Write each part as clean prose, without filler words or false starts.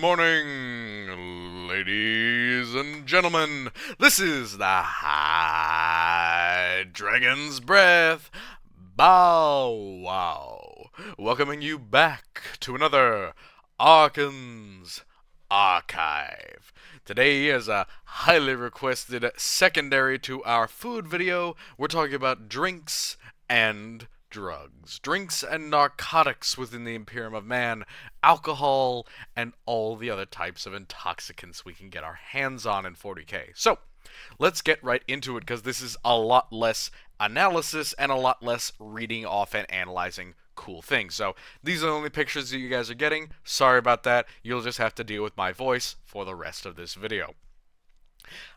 morning, ladies and gentlemen. This is the High Dragon's Breath Bow Wow, welcoming you back to another Archon's Archive. Today, as a highly requested secondary to our food video, we're talking about drinks and drugs. Drinks and narcotics within the Imperium of Man, alcohol, and all the other types of intoxicants we can get our hands on in 40k. So, let's get right into it, because this is a lot less analysis and a lot less reading off and analyzing cool things. So, these are the only pictures that you guys are getting. Sorry about that. You'll just have to deal with my voice for the rest of this video.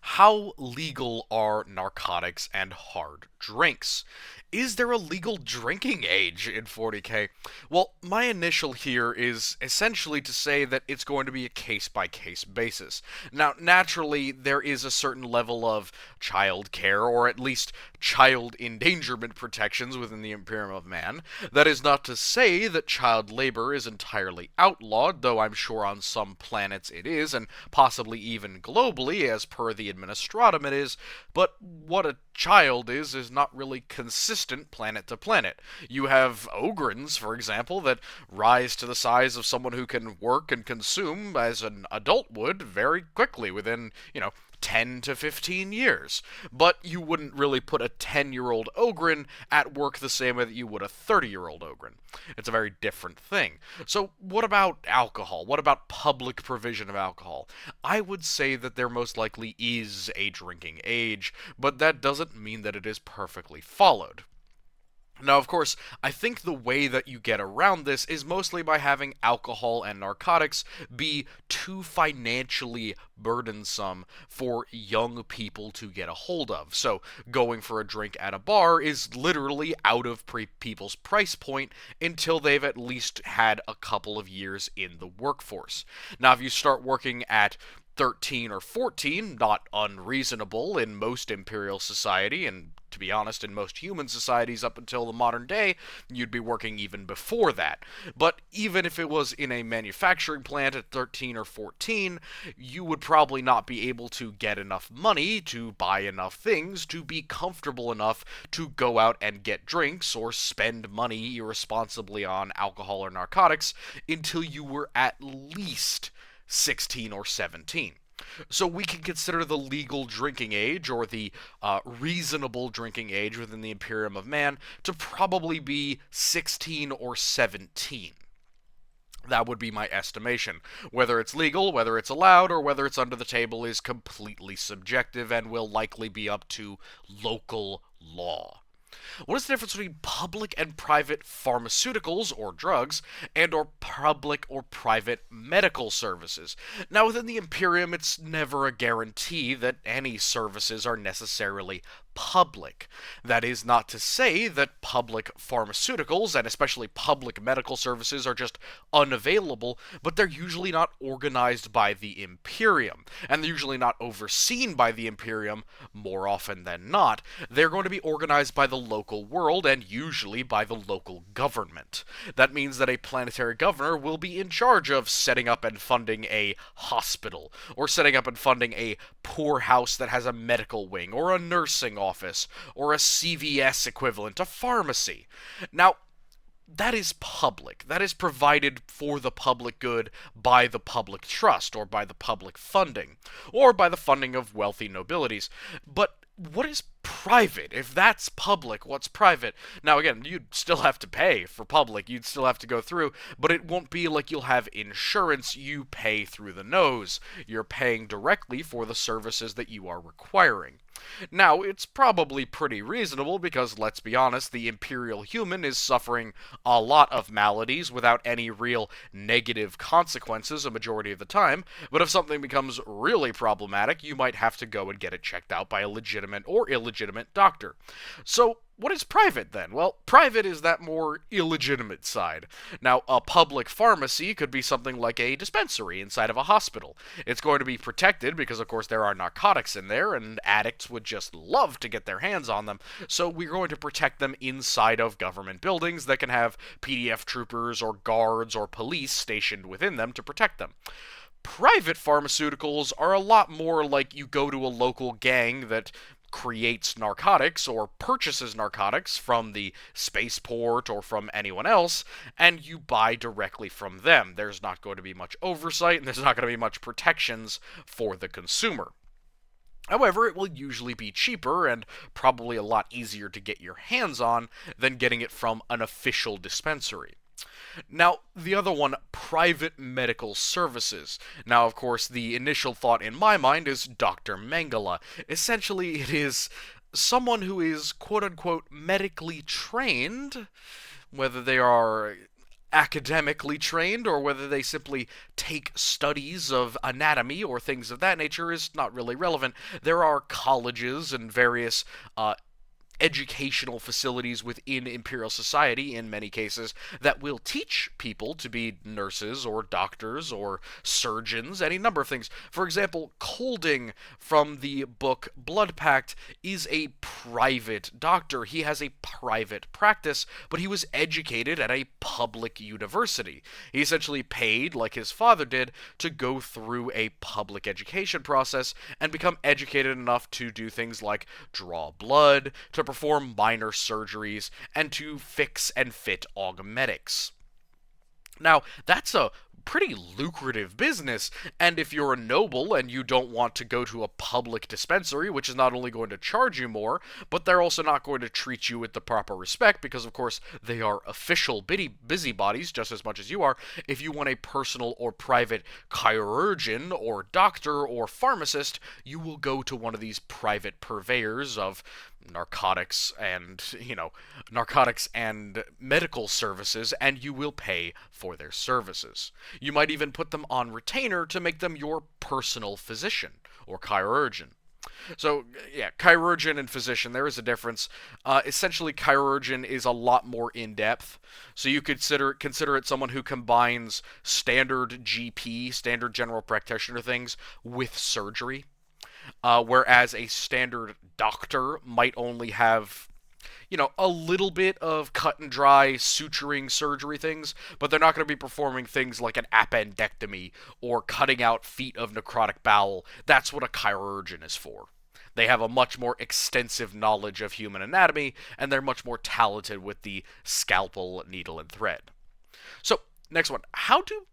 How legal are narcotics and hard drinks? Is there a legal drinking age in 40k? Well, my initial here is essentially to say that it's going to be a case-by-case basis. Now, naturally, there is a certain level of child care, or at least child endangerment protections within the Imperium of Man. That is not to say that child labor is entirely outlawed, though I'm sure on some planets it is, and possibly even globally, as per the Administratum it is, but what a child is not really consistent planet to planet. You have ogrins, for example, that rise to the size of someone who can work and consume as an adult would very quickly within, 10 to 15 years. But you wouldn't really put a 10-year-old ogrin at work the same way that you would a 30-year-old ogrin. It's a very different thing. So what about alcohol? What about public provision of alcohol? I would say that there most likely is a drinking age, but that doesn't mean that it is perfectly followed. Now, of course, I think the way that you get around this is mostly by having alcohol and narcotics be too financially burdensome for young people to get a hold of. So, going for a drink at a bar is literally out of people's price point until they've at least had a couple of years in the workforce. Now, if you start working at 13 or 14, not unreasonable in most imperial society, and to be honest, in most human societies up until the modern day, you'd be working even before that. But even if it was in a manufacturing plant at 13 or 14, you would probably not be able to get enough money to buy enough things to be comfortable enough to go out and get drinks or spend money irresponsibly on alcohol or narcotics until you were at least 16 or 17. So we can consider the legal drinking age, or the reasonable drinking age within the Imperium of Man, to probably be 16 or 17. That would be my estimation. Whether it's legal, whether it's allowed, or whether it's under the table is completely subjective and will likely be up to local law. What is the difference between public and private pharmaceuticals, or drugs, and or public or private medical services? Now, within the Imperium, it's never a guarantee that any services are necessarily public. That is not to say that public pharmaceuticals, and especially public medical services, are just unavailable, but they're usually not organized by the Imperium, and they're usually not overseen by the Imperium more often than not. They're going to be organized by the local world, and usually by the local government. That means that a planetary governor will be in charge of setting up and funding a hospital, or setting up and funding a poorhouse that has a medical wing, or a nursing office, or a CVS equivalent, a pharmacy. Now, that is public. That is provided for the public good by the public trust, or by the public funding, or by the funding of wealthy nobilities. But what is private? If that's public, what's private? Now, again, you'd still have to pay for public. You'd still have to go through, but it won't be like you'll have insurance you pay through the nose. You're paying directly for the services that you are requiring. Now, it's probably pretty reasonable because, let's be honest, the imperial human is suffering a lot of maladies without any real negative consequences a majority of the time, but if something becomes really problematic, you might have to go and get it checked out by a legitimate or illegitimate doctor. So, what is private, then? Well, private is that more illegitimate side. Now, a public pharmacy could be something like a dispensary inside of a hospital. It's going to be protected because, of course, there are narcotics in there, and addicts would just love to get their hands on them, so we're going to protect them inside of government buildings that can have PDF troopers or guards or police stationed within them to protect them. Private pharmaceuticals are a lot more like you go to a local gang that creates narcotics or purchases narcotics from the spaceport or from anyone else, and you buy directly from them. There's not going to be much oversight, and there's not going to be much protections for the consumer. However, it will usually be cheaper and probably a lot easier to get your hands on than getting it from an official dispensary. Now, the other one, private medical services. Now, of course, the initial thought in my mind is Dr. Mengele. Essentially, it is someone who is quote unquote medically trained, whether they are academically trained or whether they simply take studies of anatomy or things of that nature is not really relevant. There are colleges and various educational facilities within Imperial Society, in many cases, that will teach people to be nurses or doctors or surgeons, any number of things. For example, Colding from the book Blood Pact is a private doctor. He has a private practice, but he was educated at a public university. He essentially paid, like his father did, to go through a public education process and become educated enough to do things like draw blood, to perform minor surgeries, and to fix and fit augmetics. Now, that's a pretty lucrative business, and if you're a noble and you don't want to go to a public dispensary, which is not only going to charge you more, but they're also not going to treat you with the proper respect, because of course they are official busybodies just as much as you are. If you want a personal or private chirurgeon or doctor or pharmacist, you will go to one of these private purveyors of narcotics and medical services, and you will pay for their services. You might even put them on retainer to make them your personal physician or chirurgeon. So, yeah, chirurgeon and physician, there is a difference. Essentially, chirurgeon is a lot more in-depth. So you consider it someone who combines standard GP, standard general practitioner things, with surgery. Whereas a standard doctor might only have, a little bit of cut and dry suturing surgery things, but they're not going to be performing things like an appendectomy or cutting out feet of necrotic bowel. That's what a chirurgeon is for. They have a much more extensive knowledge of human anatomy, and they're much more talented with the scalpel, needle, and thread. So, next one. How do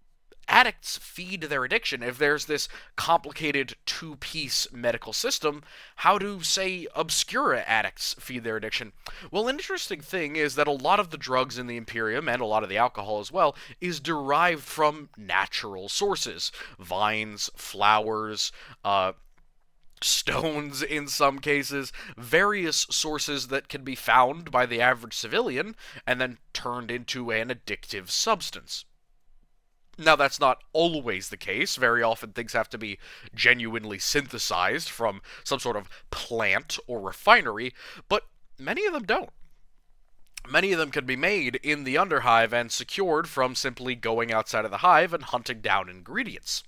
addicts feed their addiction? If there's this complicated two-piece medical system, how do, say, Obscura addicts feed their addiction? Well, an interesting thing is that a lot of the drugs in the Imperium, and a lot of the alcohol as well, is derived from natural sources. Vines, flowers, stones in some cases, various sources that can be found by the average civilian, and then turned into an addictive substance. Now, that's not always the case. Very often things have to be genuinely synthesized from some sort of plant or refinery, but many of them don't. Many of them can be made in the underhive and secured from simply going outside of the hive and hunting down ingredients.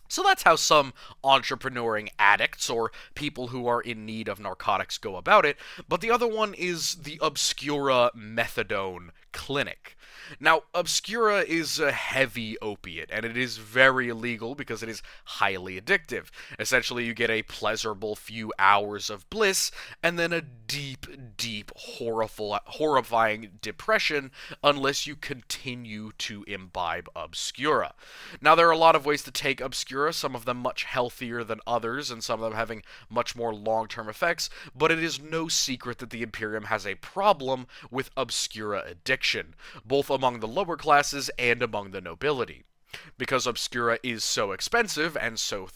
So that's how some entrepreneuring addicts or people who are in need of narcotics go about it, but the other one is the Obscura Methadone Clinic. Now, Obscura is a heavy opiate, and it is very illegal because it is highly addictive. Essentially, you get a pleasurable few hours of bliss, and then a deep, deep, horrifying depression unless you continue to imbibe Obscura. Now, there are a lot of ways to take Obscura, some of them much healthier than others, and some of them having much more long-term effects, but it is no secret that the Imperium has a problem with Obscura addiction, both among the lower classes and among the nobility. Because Obscura is so expensive and so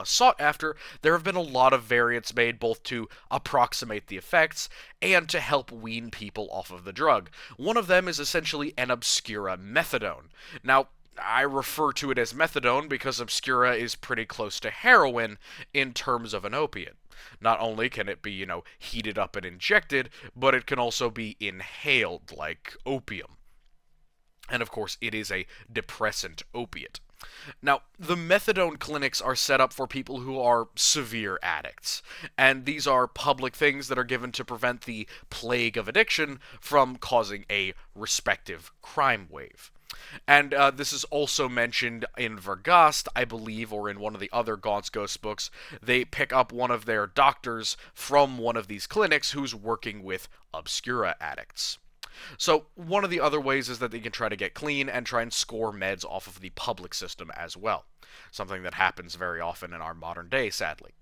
sought after, there have been a lot of variants made both to approximate the effects and to help wean people off of the drug. One of them is essentially an Obscura methadone. Now, I refer to it as methadone because Obscura is pretty close to heroin in terms of an opiate. Not only can it be, heated up and injected, but it can also be inhaled like opium. And of course, it is a depressant opiate. Now, the methadone clinics are set up for people who are severe addicts, and these are public things that are given to prevent the plague of addiction from causing a respective crime wave. And this is also mentioned in Vergast, I believe, or in one of the other Gaunt's Ghost books. They pick up one of their doctors from one of these clinics who's working with Obscura addicts. So, one of the other ways is that they can try to get clean and try and score meds off of the public system as well. Something that happens very often in our modern day, sadly.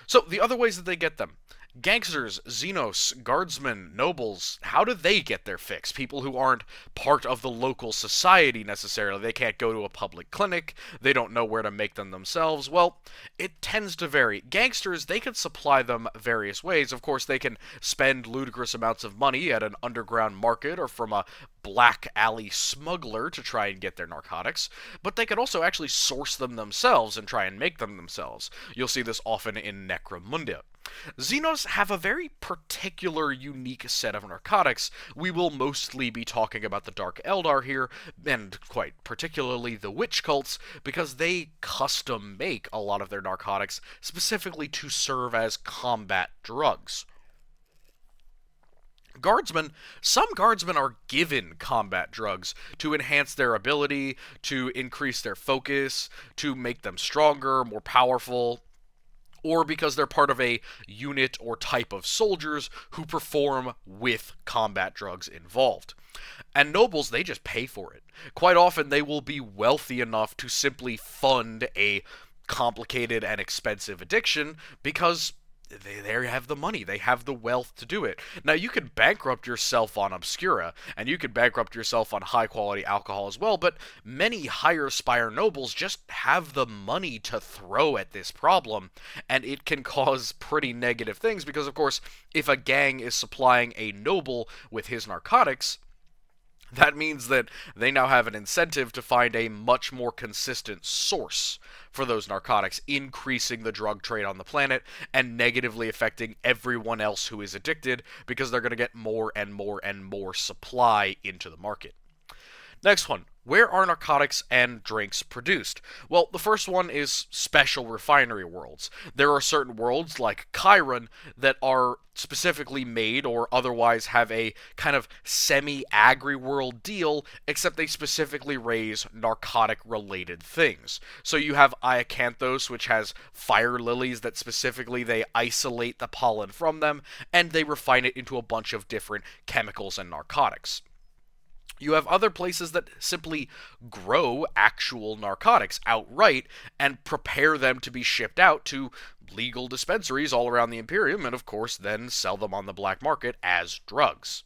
So, the other ways that they get them: gangsters, xenos, guardsmen, nobles, how do they get their fix? People who aren't part of the local society necessarily. They can't go to a public clinic, they don't know where to make them themselves. Well, it tends to vary. Gangsters, they can supply them various ways. Of course, they can spend ludicrous amounts of money at an underground market or from a black alley smuggler to try and get their narcotics, but they can also actually source them themselves and try and make them themselves. You'll see this often in Necromunda. Xenos have a very particular, unique set of narcotics. We will mostly be talking about the Dark Eldar here, and quite particularly the witch cults, because they custom make a lot of their narcotics specifically to serve as combat drugs. Guardsmen, some guardsmen are given combat drugs to enhance their ability, to increase their focus, to make them stronger, more powerful, or because they're part of a unit or type of soldiers who perform with combat drugs involved. And nobles, they just pay for it. Quite often, they will be wealthy enough to simply fund a complicated and expensive addiction because they have the money, they have the wealth to do it. Now, you could bankrupt yourself on Obscura, and you could bankrupt yourself on high-quality alcohol as well, but many higher spire nobles just have the money to throw at this problem, and it can cause pretty negative things, because, of course, if a gang is supplying a noble with his narcotics, that means that they now have an incentive to find a much more consistent source for those narcotics, increasing the drug trade on the planet and negatively affecting everyone else who is addicted because they're going to get more and more and more supply into the market. Next one. Where are narcotics and drinks produced? Well, the first one is special refinery worlds. There are certain worlds, like Chiron, that are specifically made or otherwise have a kind of semi-agri-world deal, except they specifically raise narcotic-related things. So you have Iacanthos, which has fire lilies that specifically they isolate the pollen from them, and they refine it into a bunch of different chemicals and narcotics. You have other places that simply grow actual narcotics outright and prepare them to be shipped out to legal dispensaries all around the Imperium, and of course then sell them on the black market as drugs.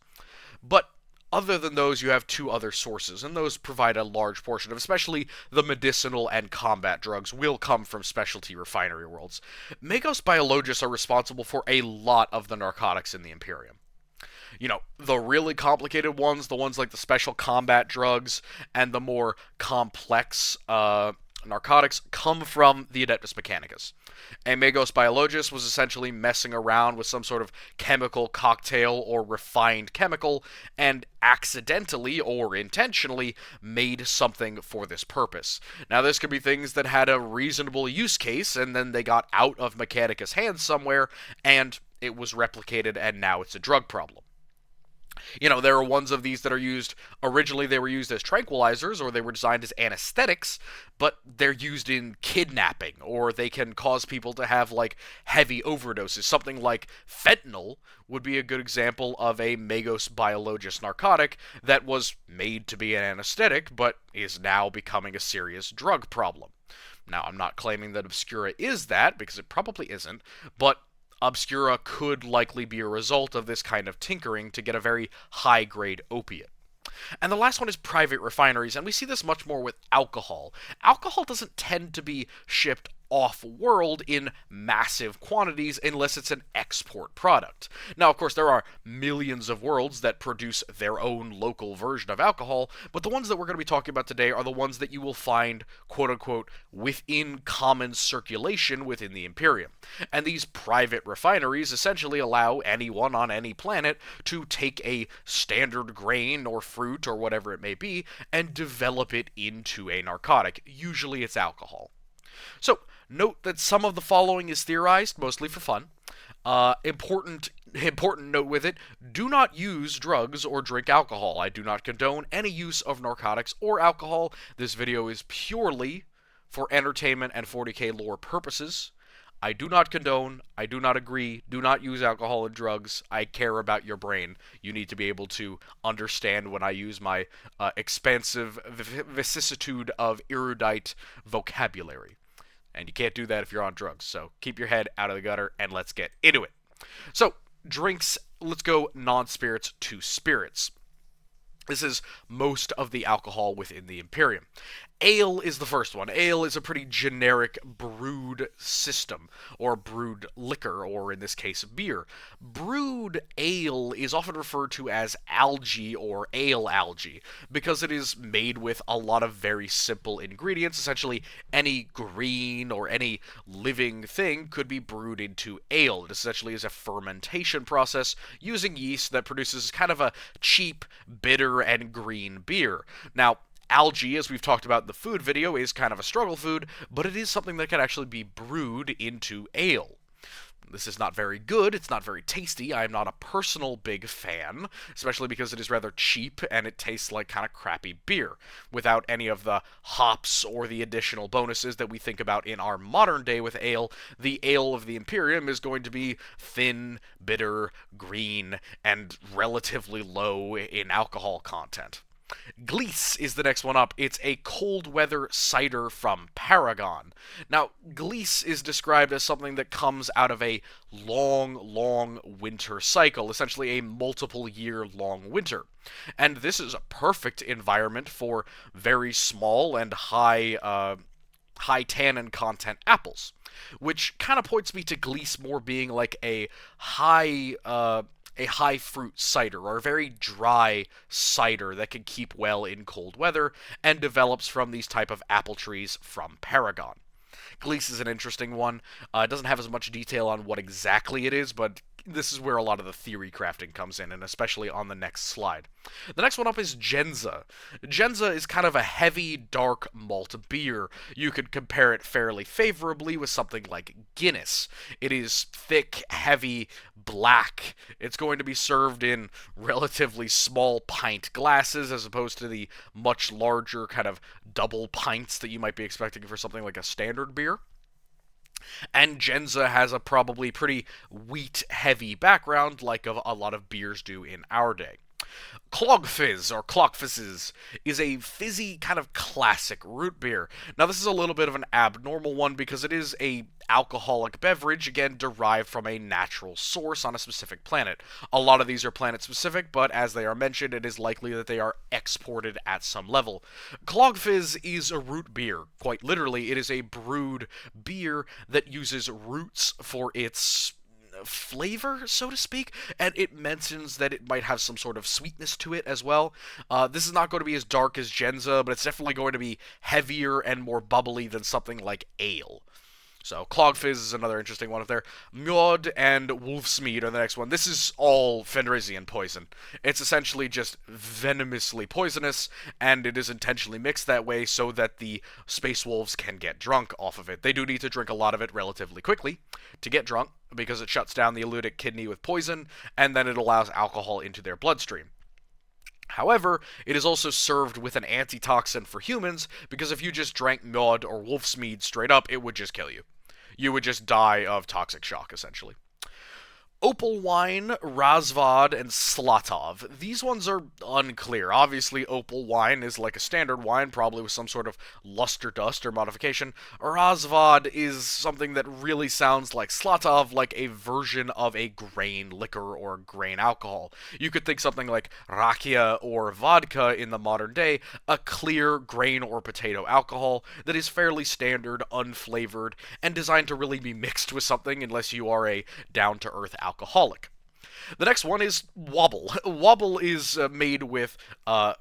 But other than those, you have two other sources, and those provide a large portion of, especially the medicinal and combat drugs will come from specialty refinery worlds. Magos Biologists are responsible for a lot of the narcotics in the Imperium. You know, the really complicated ones, the ones like the special combat drugs, and the more complex narcotics come from the Adeptus Mechanicus. A Magos Biologist was essentially messing around with some sort of chemical cocktail or refined chemical, and accidentally or intentionally made something for this purpose. Now, this could be things that had a reasonable use case, and then they got out of Mechanicus' hands somewhere, and it was replicated, and now it's a drug problem. You know, there are ones of these that are used, originally they were used as tranquilizers, or they were designed as anesthetics, but they're used in kidnapping, or they can cause people to have, like, heavy overdoses. Something like fentanyl would be a good example of a Magos Biologist narcotic that was made to be an anesthetic, but is now becoming a serious drug problem. Now, I'm not claiming that Obscura is that, because it probably isn't, but Obscura could likely be a result of this kind of tinkering to get a very high-grade opiate. And the last one is private refineries, and we see this much more with alcohol. Alcohol doesn't tend to be shipped off-world in massive quantities unless it's an export product. Now, of course, there are millions of worlds that produce their own local version of alcohol, but the ones that we're going to be talking about today are the ones that you will find, quote-unquote, within common circulation within the Imperium. And these private refineries essentially allow anyone on any planet to take a standard grain or fruit or whatever it may be and develop it into a narcotic. Usually it's alcohol. So, note that some of the following is theorized, mostly for fun. Important note with it: do not use drugs or drink alcohol. I do not condone any use of narcotics or alcohol. This video is purely for entertainment and 40k lore purposes. I do not condone, I do not agree, do not use alcohol and drugs. I care about your brain. You need to be able to understand when I use my expansive vicissitude of erudite vocabulary. And you can't do that if you're on drugs, so keep your head out of the gutter and let's get into it. So, drinks, let's go non-spirits to spirits. This is most of the alcohol within the Imperium. Ale is the first one. Ale is a pretty generic brewed system, or brewed liquor, or in this case, beer. Brewed ale is often referred to as algae or ale algae, because it is made with a lot of very simple ingredients. Essentially, any green or any living thing could be brewed into ale. It essentially is a fermentation process using yeast that produces kind of a cheap, bitter, and green beer. Now, algae, as we've talked about in the food video, is kind of a struggle food, but it is something that can actually be brewed into ale. This is not very good, it's not very tasty. I am not a personal big fan, especially because it is rather cheap and it tastes like kind of crappy beer, without any of the hops or the additional bonuses that we think about in our modern day with ale. The ale of the Imperium is going to be thin, bitter, green, and relatively low in alcohol content. Glees is the next one up. It's a cold weather cider from Paragon. Now, Glees is described as something that comes out of a long winter cycle, essentially a multiple year long winter. And this is a perfect environment for very small and high tannin content apples, which kind of points me to Glees more being like a high fruit cider, or a very dry cider that can keep well in cold weather and develops from these type of apple trees from Paragon. Glees is an interesting one. It doesn't have as much detail on what exactly it is, but this is where a lot of the theory crafting comes in, and especially on the next slide. The next one up is Genza. Genza is kind of a heavy, dark malt beer. You could compare it fairly favorably with something like Guinness. It is thick, heavy, black. It's going to be served in relatively small pint glasses as opposed to the much larger kind of double pints that you might be expecting for something like a standard beer. And Genza has a probably pretty wheat-heavy background like a lot of beers do in our day. Clogfizz, or Clockfizzes, is a fizzy kind of classic root beer. Now, this is a little bit of an abnormal one because it is a alcoholic beverage, again, derived from a natural source on a specific planet. A lot of these are planet-specific, but as they are mentioned, it is likely that they are exported at some level. Clogfizz is a root beer. Quite literally, it is a brewed beer that uses roots for its flavor, so to speak, and it mentions that it might have some sort of sweetness to it as well. This is not going to be as dark as Genza, but it's definitely going to be heavier and more bubbly than something like ale. So, Clogfizz is another interesting one up there. Mjod and Wolfsmead are the next one. This is all Fenrisian poison. It's essentially just venomously poisonous, and it is intentionally mixed that way so that the Space Wolves can get drunk off of it. They do need to drink a lot of it relatively quickly to get drunk, because it shuts down the elutic kidney with poison, and then it allows alcohol into their bloodstream. However, it is also served with an antitoxin for humans, because if you just drank Mjod or Wolfsmead straight up, it would just kill you. You would just die of toxic shock, essentially. Opal Wine, Razvad, and Slatov. These ones are unclear. Obviously, Opal Wine is like a standard wine, probably with some sort of luster dust or modification. Razvad is something that really sounds like Slatov, like a version of a grain liquor or grain alcohol. You could think something like rakia or vodka in the modern day, a clear grain or potato alcohol that is fairly standard, unflavored, and designed to really be mixed with something unless you are a down-to-earth alcoholic. The next one is wobble. Wobble is made with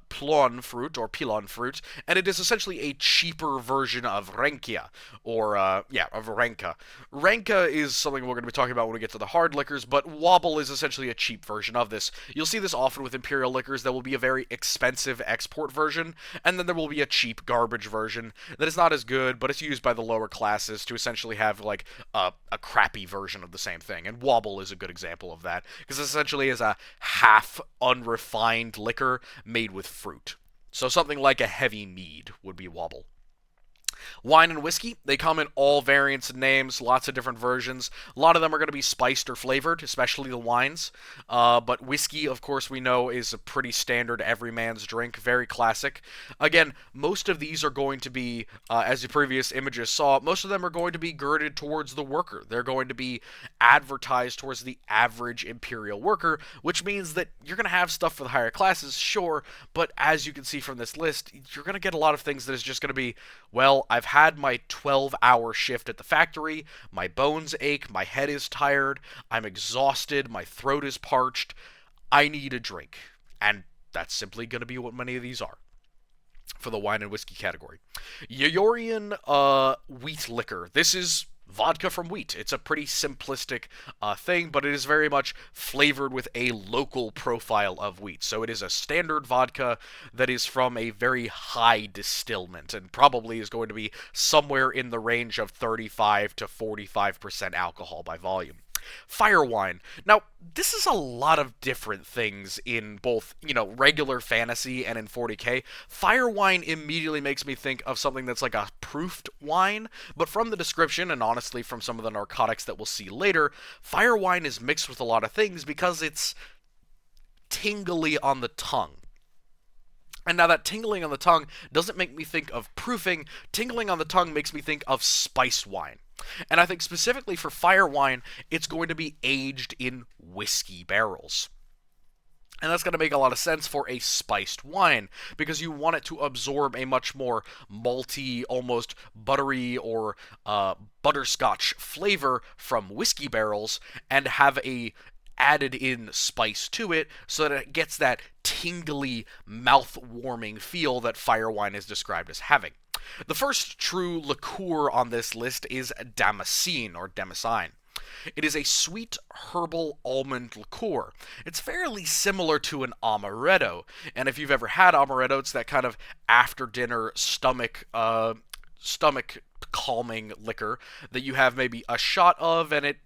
plon fruit or pilon fruit, and it is essentially a cheaper version of renkia, or of renka. Renka is something we're going to be talking about when we get to the hard liquors, but wobble is essentially a cheap version of this. You'll see this often with imperial liquors. There will be a very expensive export version, and then there will be a cheap garbage version that is not as good, but it's used by the lower classes to essentially have like a crappy version of the same thing. And wobble is a good example of that because it essentially is a half unrefined liquor made with fruit. So something like a heavy mead would be wobble. Wine and whiskey, they come in all variants and names, lots of different versions. A lot of them are going to be spiced or flavored, especially the wines. But whiskey, of course, we know is a pretty standard everyman's drink, very classic. Again, most of these are going to be, as the previous images saw, most of them are going to be girded towards the worker. They're going to be advertised towards the average imperial worker, which means that you're going to have stuff for the higher classes, sure, but as you can see from this list, you're going to get a lot of things that is just going to be, well, I've had my 12-hour shift at the factory, my bones ache, my head is tired, I'm exhausted, my throat is parched, I need a drink. And that's simply going to be what many of these are for the wine and whiskey category. Yorian wheat liquor. This is vodka from wheat. It's a pretty simplistic thing, but it is very much flavored with a local profile of wheat. So it is a standard vodka that is from a very high distillment and probably is going to be somewhere in the range of 35 to 45% alcohol by volume. Fire wine. Now, this is a lot of different things in both, regular fantasy and in 40k. Fire wine immediately makes me think of something that's like a proofed wine, but from the description, and honestly from some of the narcotics that we'll see later, fire wine is mixed with a lot of things because it's tingly on the tongue. And now that tingling on the tongue doesn't make me think of proofing. Tingling on the tongue makes me think of spice wine. And I think specifically for fire wine, it's going to be aged in whiskey barrels. And that's going to make a lot of sense for a spiced wine, because you want it to absorb a much more malty, almost buttery or butterscotch flavor from whiskey barrels and have a added in spice to it so that it gets that tingly, mouth-warming feel that fire wine is described as having. The first true liqueur on this list is Damascene, or Damascene. It is a sweet herbal almond liqueur. It's fairly similar to an amaretto, and if you've ever had amaretto, it's that kind of after-dinner stomach calming liquor that you have maybe a shot of, and it,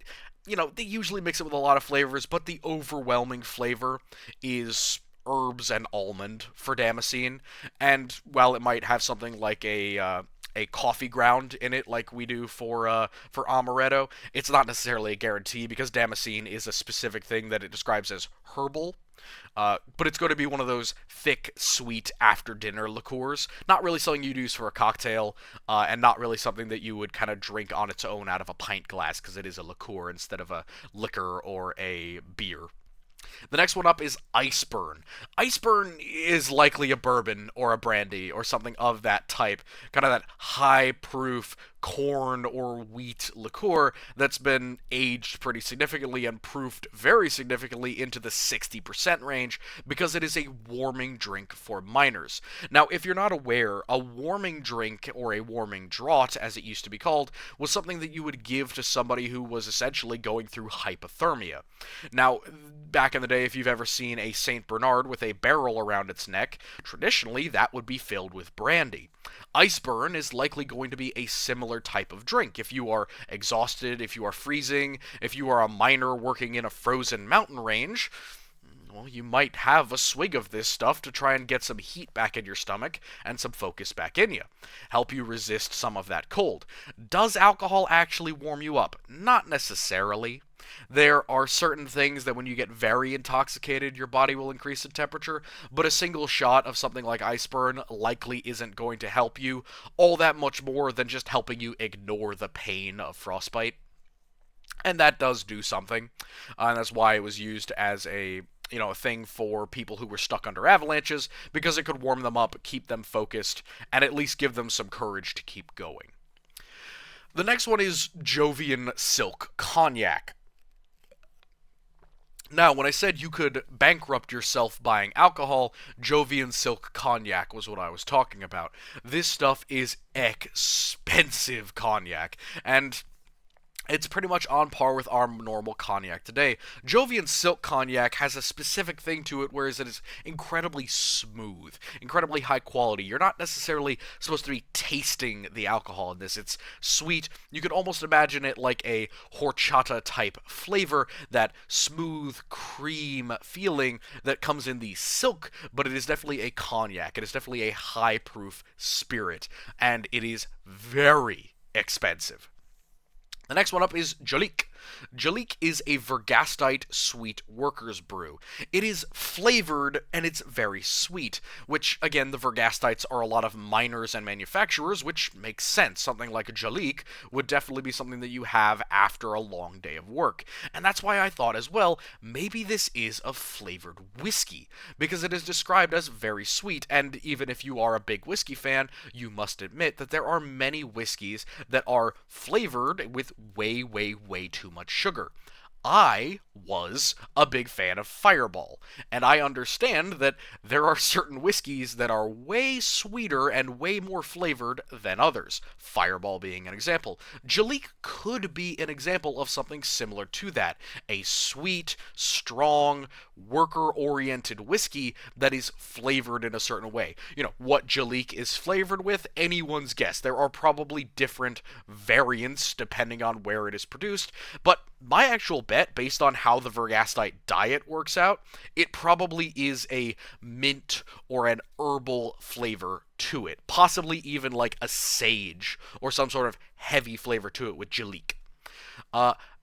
they usually mix it with a lot of flavors, but the overwhelming flavor is herbs and almond for Damascene. And while it might have something like a coffee ground in it, like we do for amaretto, it's not necessarily a guarantee because Damascene is a specific thing that it describes as herbal. But it's going to be one of those thick, sweet after-dinner liqueurs. Not really something you'd use for a cocktail, and not really something that you would kind of drink on its own out of a pint glass, because it is a liqueur instead of a liquor or a beer. The next one up is Iceburn. Iceburn is likely a bourbon or a brandy or something of that type. Kind of that high-proof corn or wheat liqueur that's been aged pretty significantly and proofed very significantly into the 60% range because it is a warming drink for miners. Now, if you're not aware, a warming drink, or a warming draught as it used to be called, was something that you would give to somebody who was essentially going through hypothermia. Now, back in the day, if you've ever seen a St. Bernard with a barrel around its neck, traditionally that would be filled with brandy. Iceburn is likely going to be a similar type of drink. If you are exhausted, if you are freezing, if you are a miner working in a frozen mountain range, well, you might have a swig of this stuff to try and get some heat back in your stomach and some focus back in you. Help you resist some of that cold. Does alcohol actually warm you up? Not necessarily. There are certain things that when you get very intoxicated, your body will increase in temperature, but a single shot of something like Iceburn likely isn't going to help you all that much more than just helping you ignore the pain of frostbite. And that does do something, and that's why it was used as a thing for people who were stuck under avalanches, because it could warm them up, keep them focused, and at least give them some courage to keep going. The next one is Jovian Silk Cognac. Now, when I said you could bankrupt yourself buying alcohol, Jovian Silk Cognac was what I was talking about. This stuff is expensive cognac, and it's pretty much on par with our normal cognac today. Jovian Silk Cognac has a specific thing to it, whereas it is incredibly smooth, incredibly high quality. You're not necessarily supposed to be tasting the alcohol in this. It's sweet. You could almost imagine it like a horchata type flavor, that smooth cream feeling that comes in the silk, but it is definitely a cognac. It is definitely a high proof spirit, and it is very expensive. The next one up is Jalik. Jalik is a Vergastite sweet workers brew. It is flavored and it's very sweet, which, again, the Vergastites are a lot of miners and manufacturers, which makes sense. Something like a Jalik would definitely be something that you have after a long day of work. And that's why I thought as well, maybe this is a flavored whiskey, because it is described as very sweet, and even if you are a big whiskey fan, you must admit that there are many whiskeys that are flavored with way, way, way too much sugar. I was a big fan of Fireball, and I understand that there are certain whiskeys that are way sweeter and way more flavored than others, Fireball being an example. Jalik could be an example of something similar to that, a sweet, strong, worker-oriented whiskey that is flavored in a certain way. You know, what Jalik is flavored with, anyone's guess. There are probably different variants depending on where it is produced, but my actual bet, based on how the Vergastite diet works out, it probably is a mint or an herbal flavor to it. Possibly even like a sage or some sort of heavy flavor to it with Jalik.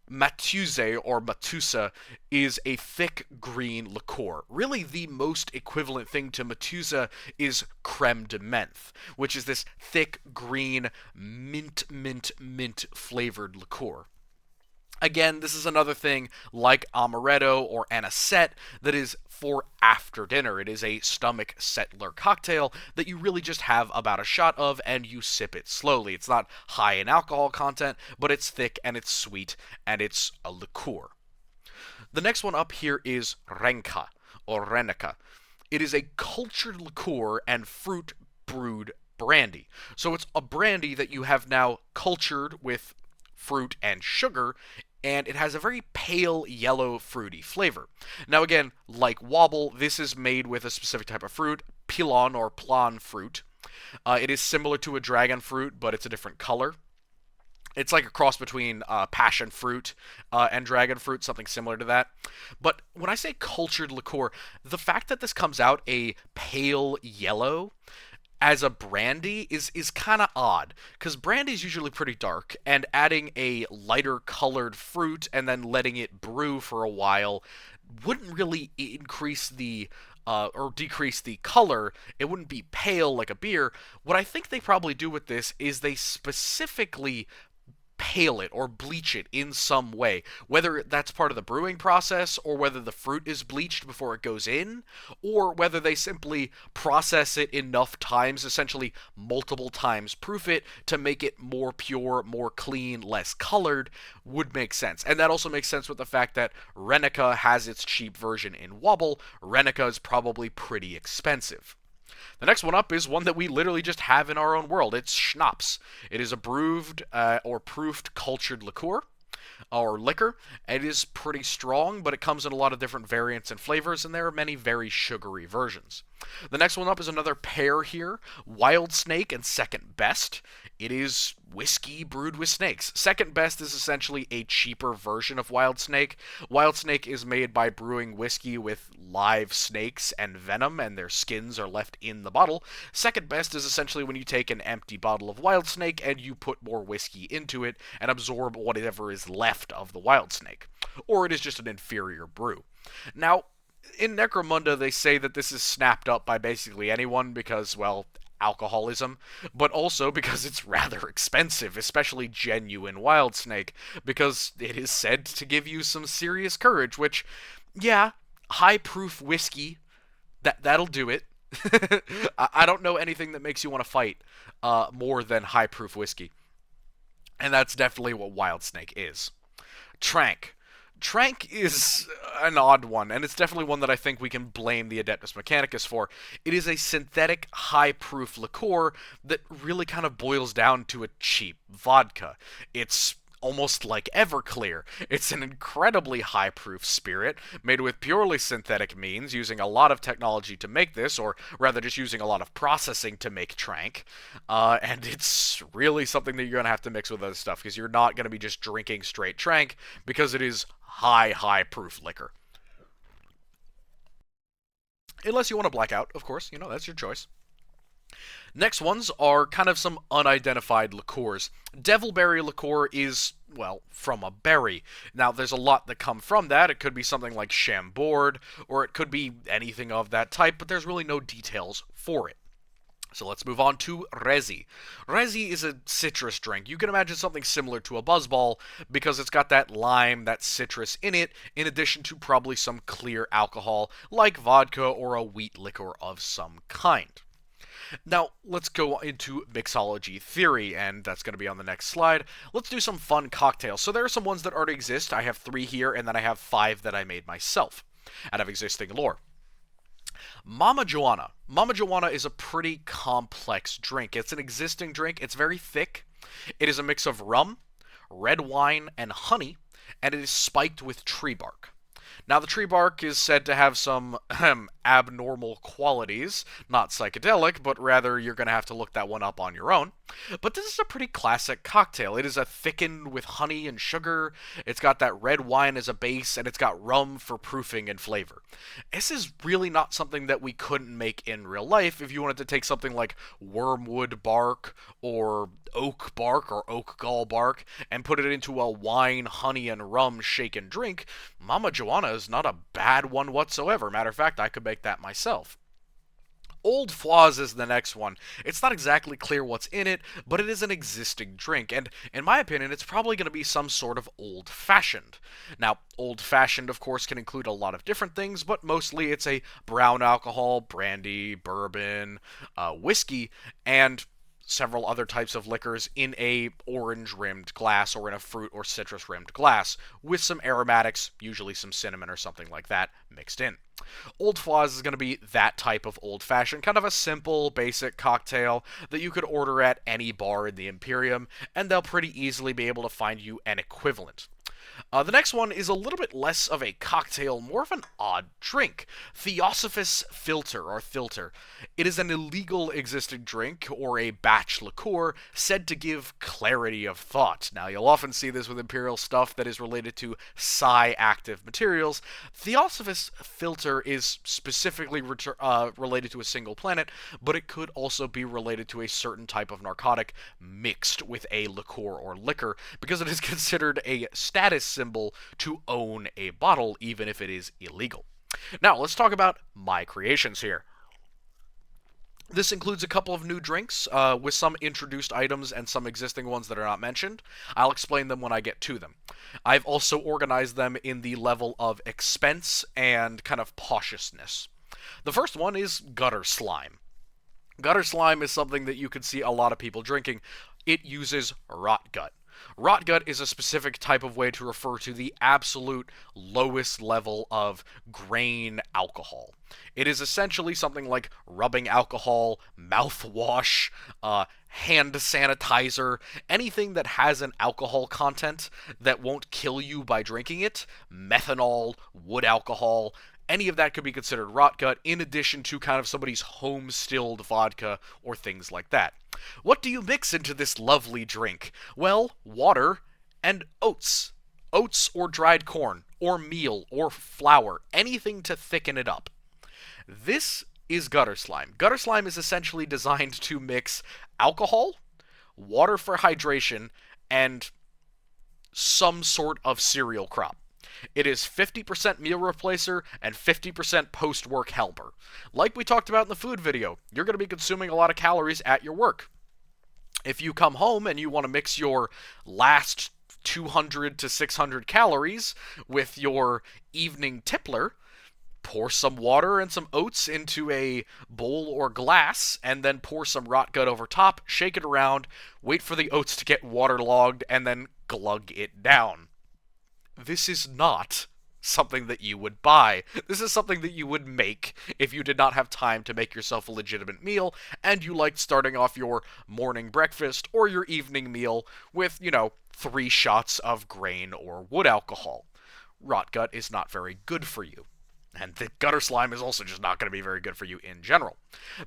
Matuse or Matusa is a thick green liqueur. Really, the most equivalent thing to Matusa is creme de menthe, which is this thick green mint flavored liqueur. Again, this is another thing like amaretto or anisette that is for after dinner. It is a stomach settler cocktail that you really just have about a shot of and you sip it slowly. It's not high in alcohol content, but it's thick and it's sweet and it's a liqueur. The next one up here is Renka or Renica. It is a cultured liqueur and fruit brewed brandy. So it's a brandy that you have now cultured with fruit and sugar, and it has a very pale yellow fruity flavor. Now again, like Wobble, this is made with a specific type of fruit, pilon or plan fruit. It is similar to a dragon fruit, but it's a different color. It's like a cross between passion fruit and dragon fruit, something similar to that. But when I say cultured liqueur, the fact that this comes out a pale yellow as a brandy is kind of odd, because brandy is usually pretty dark, and adding a lighter colored fruit and then letting it brew for a while wouldn't really increase the or decrease the color. It wouldn't be pale like a beer. What I think they probably do with this is they specifically pale it or bleach it in some way, whether that's part of the brewing process or whether the fruit is bleached before it goes in, or whether they simply process it enough times, essentially multiple times proof it to make it more pure, more clean, less colored, would make sense. And that also makes sense with the fact that Renica has its cheap version in Wobble. Renica is probably pretty expensive. The next one up is one that we literally just have in our own world. It's schnapps. It is a brewed or proofed cultured liqueur or liquor. It is pretty strong, but it comes in a lot of different variants and flavors, and there are many very sugary versions. The next one up is another pair here, Wild Snake and Second Best. It is whiskey brewed with snakes. Second Best is essentially a cheaper version of Wild Snake. Wild Snake is made by brewing whiskey with live snakes and venom, and their skins are left in the bottle. Second Best is essentially when you take an empty bottle of Wild Snake and you put more whiskey into it and absorb whatever is left of the Wild Snake. Or it is just an inferior brew. Now, in Necromunda, they say that this is snapped up by basically anyone because, well, alcoholism, but also because it's rather expensive, especially genuine Wild Snake, because it is said to give you some serious courage, which, yeah, high-proof whiskey, that'll do it. I don't know anything that makes you want to fight more than high-proof whiskey, and that's definitely what Wild Snake is. Trank. Trank is an odd one, and it's definitely one that I think we can blame the Adeptus Mechanicus for. It is a synthetic, high-proof liqueur that really kind of boils down to a cheap vodka. It's almost like Everclear. It's an incredibly high-proof spirit made with purely synthetic means, using a lot of technology to make this, or rather just using a lot of processing to make Trank. And it's really something that you're going to have to mix with other stuff, because you're not going to be just drinking straight Trank, because it is high proof liquor. Unless you want to black out, of course, that's your choice. Next ones are kind of some unidentified liqueurs. Devilberry liqueur is, well, from a berry. Now, there's a lot that come from that. It could be something like Chambord, or it could be anything of that type, but there's really no details for it. So let's move on to Resi. Resi is a citrus drink. You can imagine something similar to a buzzball because it's got that lime, that citrus in it, in addition to probably some clear alcohol like vodka or a wheat liquor of some kind. Now, let's go into mixology theory, and that's going to be on the next slide. Let's do some fun cocktails. So there are some ones that already exist. I have 3 here, and then I have 5 that I made myself out of existing lore. Mama Joanna. Mama Joanna is a pretty complex drink. It's an existing drink. It's very thick. It is a mix of rum, red wine, and honey, and it is spiked with tree bark. Now, the tree bark is said to have some abnormal qualities, not psychedelic, but rather you're going to have to look that one up on your own. But this is a pretty classic cocktail. It is a thickened with honey and sugar, it's got that red wine as a base, and it's got rum for proofing and flavor. This is really not something that we couldn't make in real life if you wanted to take something like wormwood bark or oak bark or oak gall bark and put it into a wine, honey, and rum shaken drink. Mama Joanna is not a bad one whatsoever. Matter of fact, I could make that myself. Old Foise is the next one. It's not exactly clear what's in it, but it is an existing drink, and in my opinion, it's probably going to be some sort of old-fashioned. Now, old-fashioned, of course, can include a lot of different things, but mostly it's a brown alcohol, brandy, bourbon, whiskey, and several other types of liquors in a orange-rimmed glass or in a fruit or citrus-rimmed glass with some aromatics, usually some cinnamon or something like that, mixed in. Old Foise is going to be that type of old-fashioned, kind of a simple, basic cocktail that you could order at any bar in the Imperium, and they'll pretty easily be able to find you an equivalent. The next one is a little bit less of a cocktail, more of an odd drink. Theosophis Filter, or Filter. It is an illegal existing drink, or a batch liqueur, said to give clarity of thought. Now, you'll often see this with Imperial stuff that is related to Psychoactive materials. Theosophis Filter is specifically related to a single planet, but it could also be related to a certain type of narcotic mixed with a liqueur or liquor, because it is considered a status symbol to own a bottle, even if it is illegal. Now, let's talk about my creations here. This includes a couple of new drinks, with some introduced items and some existing ones that are not mentioned. I'll explain them when I get to them. I've also organized them in the level of expense and kind of cautiousness. The first one is gutter slime. Gutter slime is something that you can see a lot of people drinking. It uses rot gut. Rot gut is a specific type of way to refer to the absolute lowest level of grain alcohol. It is essentially something like rubbing alcohol, mouthwash, hand sanitizer, anything that has an alcohol content that won't kill you by drinking it, methanol, wood alcohol, any of that could be considered rot gut, in addition to kind of somebody's home-stilled vodka or things like that. What do you mix into this lovely drink? Well, water and oats. Oats or dried corn, or meal, or flour, anything to thicken it up. This is gutter slime. Gutter slime is essentially designed to mix alcohol, water for hydration, and some sort of cereal crop. It is 50% meal replacer and 50% post-work helper. Like we talked about in the food video, you're going to be consuming a lot of calories at your work. If you come home and you want to mix your last 200 to 600 calories with your evening tippler, pour some water and some oats into a bowl or glass, and then pour some rot gut over top, shake it around, wait for the oats to get waterlogged, and then glug it down. this is not something that you would buy. This is something that you would make if you did not have time to make yourself a legitimate meal and you liked starting off your morning breakfast or your evening meal with, 3 shots of grain or wood alcohol. Rot gut is not very good for you. And the gutter slime is also just not going to be very good for you in general.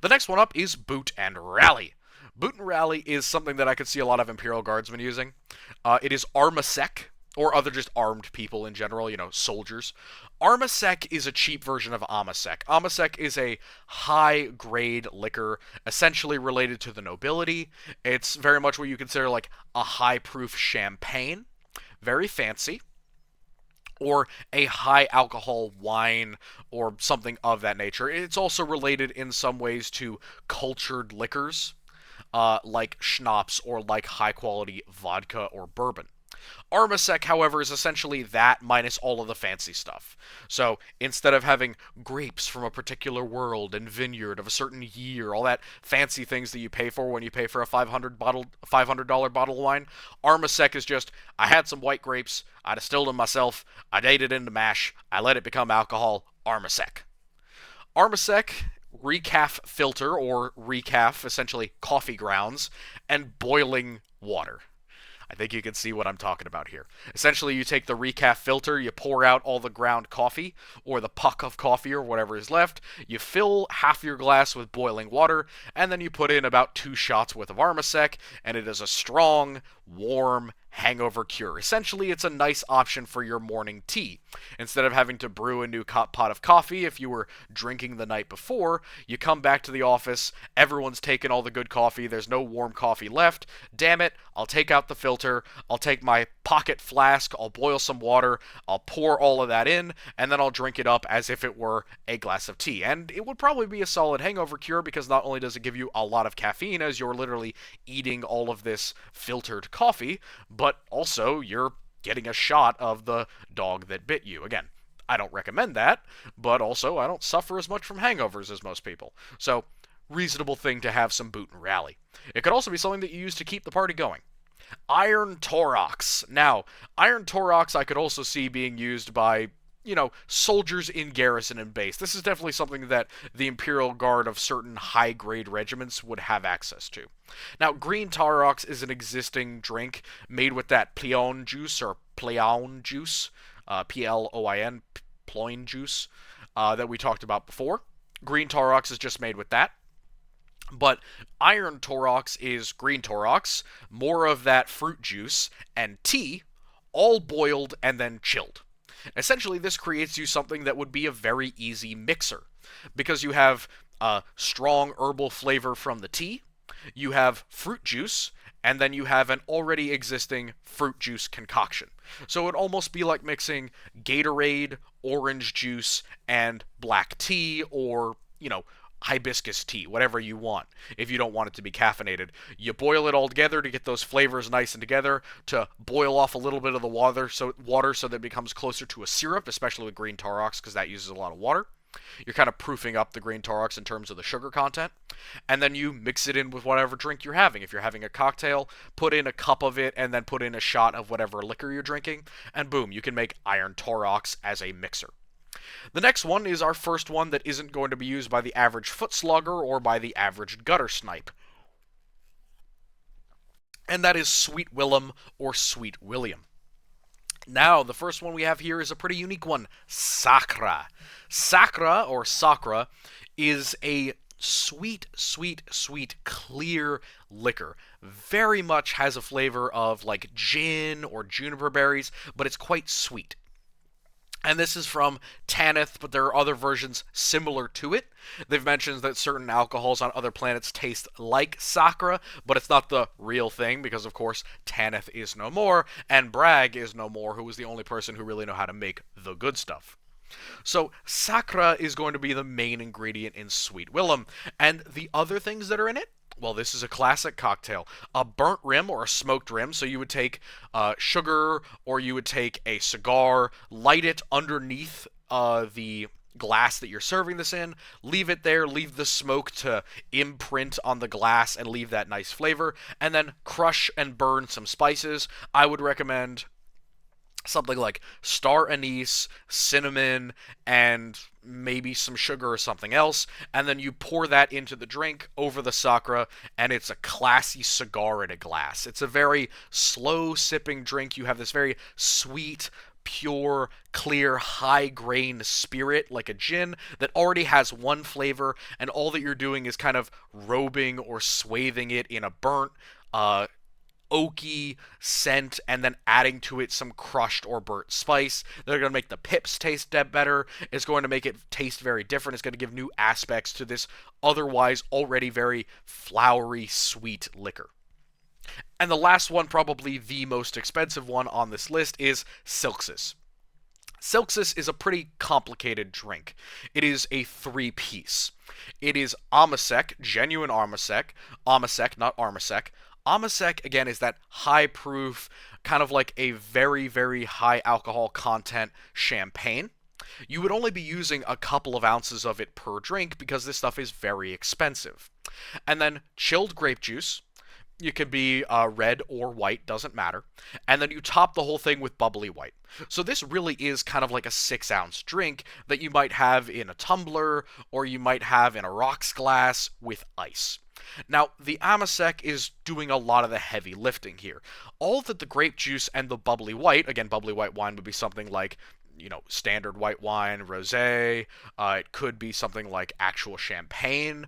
The next one up is Boot and Rally. Boot and Rally is something that I could see a lot of Imperial Guardsmen using. It is Armasec, or other just armed people in general, soldiers. Armasec is a cheap version of Amasec. Amasec is a high-grade liquor, essentially related to the nobility. It's very much what you consider like a high-proof champagne. Very fancy. Or a high alcohol wine or something of that nature. It's also related in some ways to cultured liquors, like schnapps or like high quality vodka or bourbon. Armasec, however, is essentially that minus all of the fancy stuff. So instead of having grapes from a particular world and vineyard of a certain year, all that fancy things that you pay for when you pay for a $500 bottle of wine, Armasec is just, I had some white grapes, I distilled them myself, I made it into mash, I let it become alcohol, Armasec. Armasec, recaf filter, or recaf, essentially coffee grounds, and boiling water. I think you can see what I'm talking about here. Essentially, you take the recaf filter, you pour out all the ground coffee, or the puck of coffee, or whatever is left, you fill half your glass with boiling water, and then you put in about 2 shots worth of Armasec, and it is a strong, warm hangover cure. Essentially, it's a nice option for your morning tea. Instead of having to brew a new pot of coffee if you were drinking the night before, you come back to the office, everyone's taken all the good coffee, there's no warm coffee left. Damn it, I'll take out the filter, I'll take my pocket flask, I'll boil some water, I'll pour all of that in, and then I'll drink it up as if it were a glass of tea. And it would probably be a solid hangover cure because not only does it give you a lot of caffeine as you're literally eating all of this filtered coffee, but also you're getting a shot of the dog that bit you. Again, I don't recommend that, but also I don't suffer as much from hangovers as most people. So, reasonable thing to have some Boot and Rally. It could also be something that you use to keep the party going. Iron Torox. Now, Iron Torox I could also see being used by, soldiers in garrison and base. This is definitely something that the Imperial Guard of certain high-grade regiments would have access to. Now, green Torox is an existing drink made with that Pleon juice, or Pleon juice, P-L-O-I-N, Ploin juice, that we talked about before. Green Torox is just made with that. But Iron Torox is green Torox, more of that fruit juice, and tea, all boiled and then chilled. Essentially, this creates you something that would be a very easy mixer, because you have a strong herbal flavor from the tea, you have fruit juice, and then you have an already existing fruit juice concoction. So it would almost be like mixing Gatorade, orange juice, and black tea, or, hibiscus tea, whatever you want. If you don't want it to be caffeinated, you boil it all together to get those flavors nice and together, to boil off a little bit of the water so that it becomes closer to a syrup, especially with green Torox, because that uses a lot of water. You're kind of proofing up the green Torox in terms of the sugar content, and then you mix it in with whatever drink you're having. If you're having a cocktail, put in a cup of it, and then put in a shot of whatever liquor you're drinking, and boom, you can make Iron Torox as a mixer. The next one is our first one that isn't going to be used by the average foot slugger or by the average gutter snipe. And that is Sweet Willem or Sweet William. Now, the first one we have here is a pretty unique one, Sacra. Sacra, or Sacra, is a sweet, sweet, sweet, clear liquor. Very much has a flavor of like gin or juniper berries, but it's quite sweet. And this is from Tanith, but there are other versions similar to it. They've mentioned that certain alcohols on other planets taste like Sacra, but it's not the real thing because, of course, Tanith is no more, and Bragg is no more, who was the only person who really knew how to make the good stuff. So, Sacra is going to be the main ingredient in Sweet Willem, and the other things that are in it, well, this is a classic cocktail. A burnt rim or a smoked rim, so you would take sugar or you would take a cigar, light it underneath the glass that you're serving this in, leave it there, leave the smoke to imprint on the glass and leave that nice flavor, and then crush and burn some spices. I would recommend something like star anise, cinnamon, and maybe some sugar or something else, and then you pour that into the drink over the sakura, and it's a classy cigar in a glass. It's a very slow sipping drink. You have this very sweet, pure, clear, high grain spirit like a gin that already has one flavor, and all that you're doing is kind of robing or swathing it in a burnt, oaky scent, and then adding to it some crushed or burnt spice. They're going to make the pips taste better. It's going to make it taste very different. It's going to give new aspects to this otherwise already very flowery, sweet liquor. And the last one, probably the most expensive one on this list, is Silksis. Silksis is a pretty complicated drink. It is a three-piece. It is Amasec, genuine Amasec, not Armasec. Amasec, again, is that high-proof, kind of like a very, very high alcohol content champagne. You would only be using a couple of ounces of it per drink because this stuff is very expensive. And then chilled grape juice. You could be red or white, doesn't matter. And then you top the whole thing with bubbly white. So this really is kind of like a 6-ounce drink that you might have in a tumbler or you might have in a rocks glass with ice. Now, the Amasec is doing a lot of the heavy lifting here. All that the grape juice and the bubbly white, again, bubbly white wine would be something like, standard white wine, rosé. It could be something like actual champagne.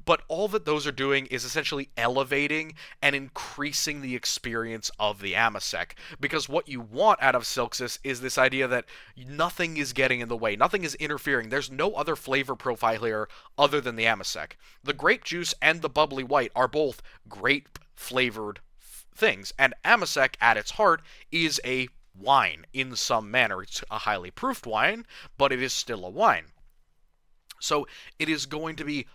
But all that those are doing is essentially elevating and increasing the experience of the Amasec. Because what you want out of Silksis is this idea that nothing is getting in the way, nothing is interfering. There's no other flavor profile here other than the Amasec. The grape juice and the bubbly white are both grape flavored things, and Amasec at its heart is a wine in some manner. It's a highly proofed wine, but it is still a wine. So it is going to be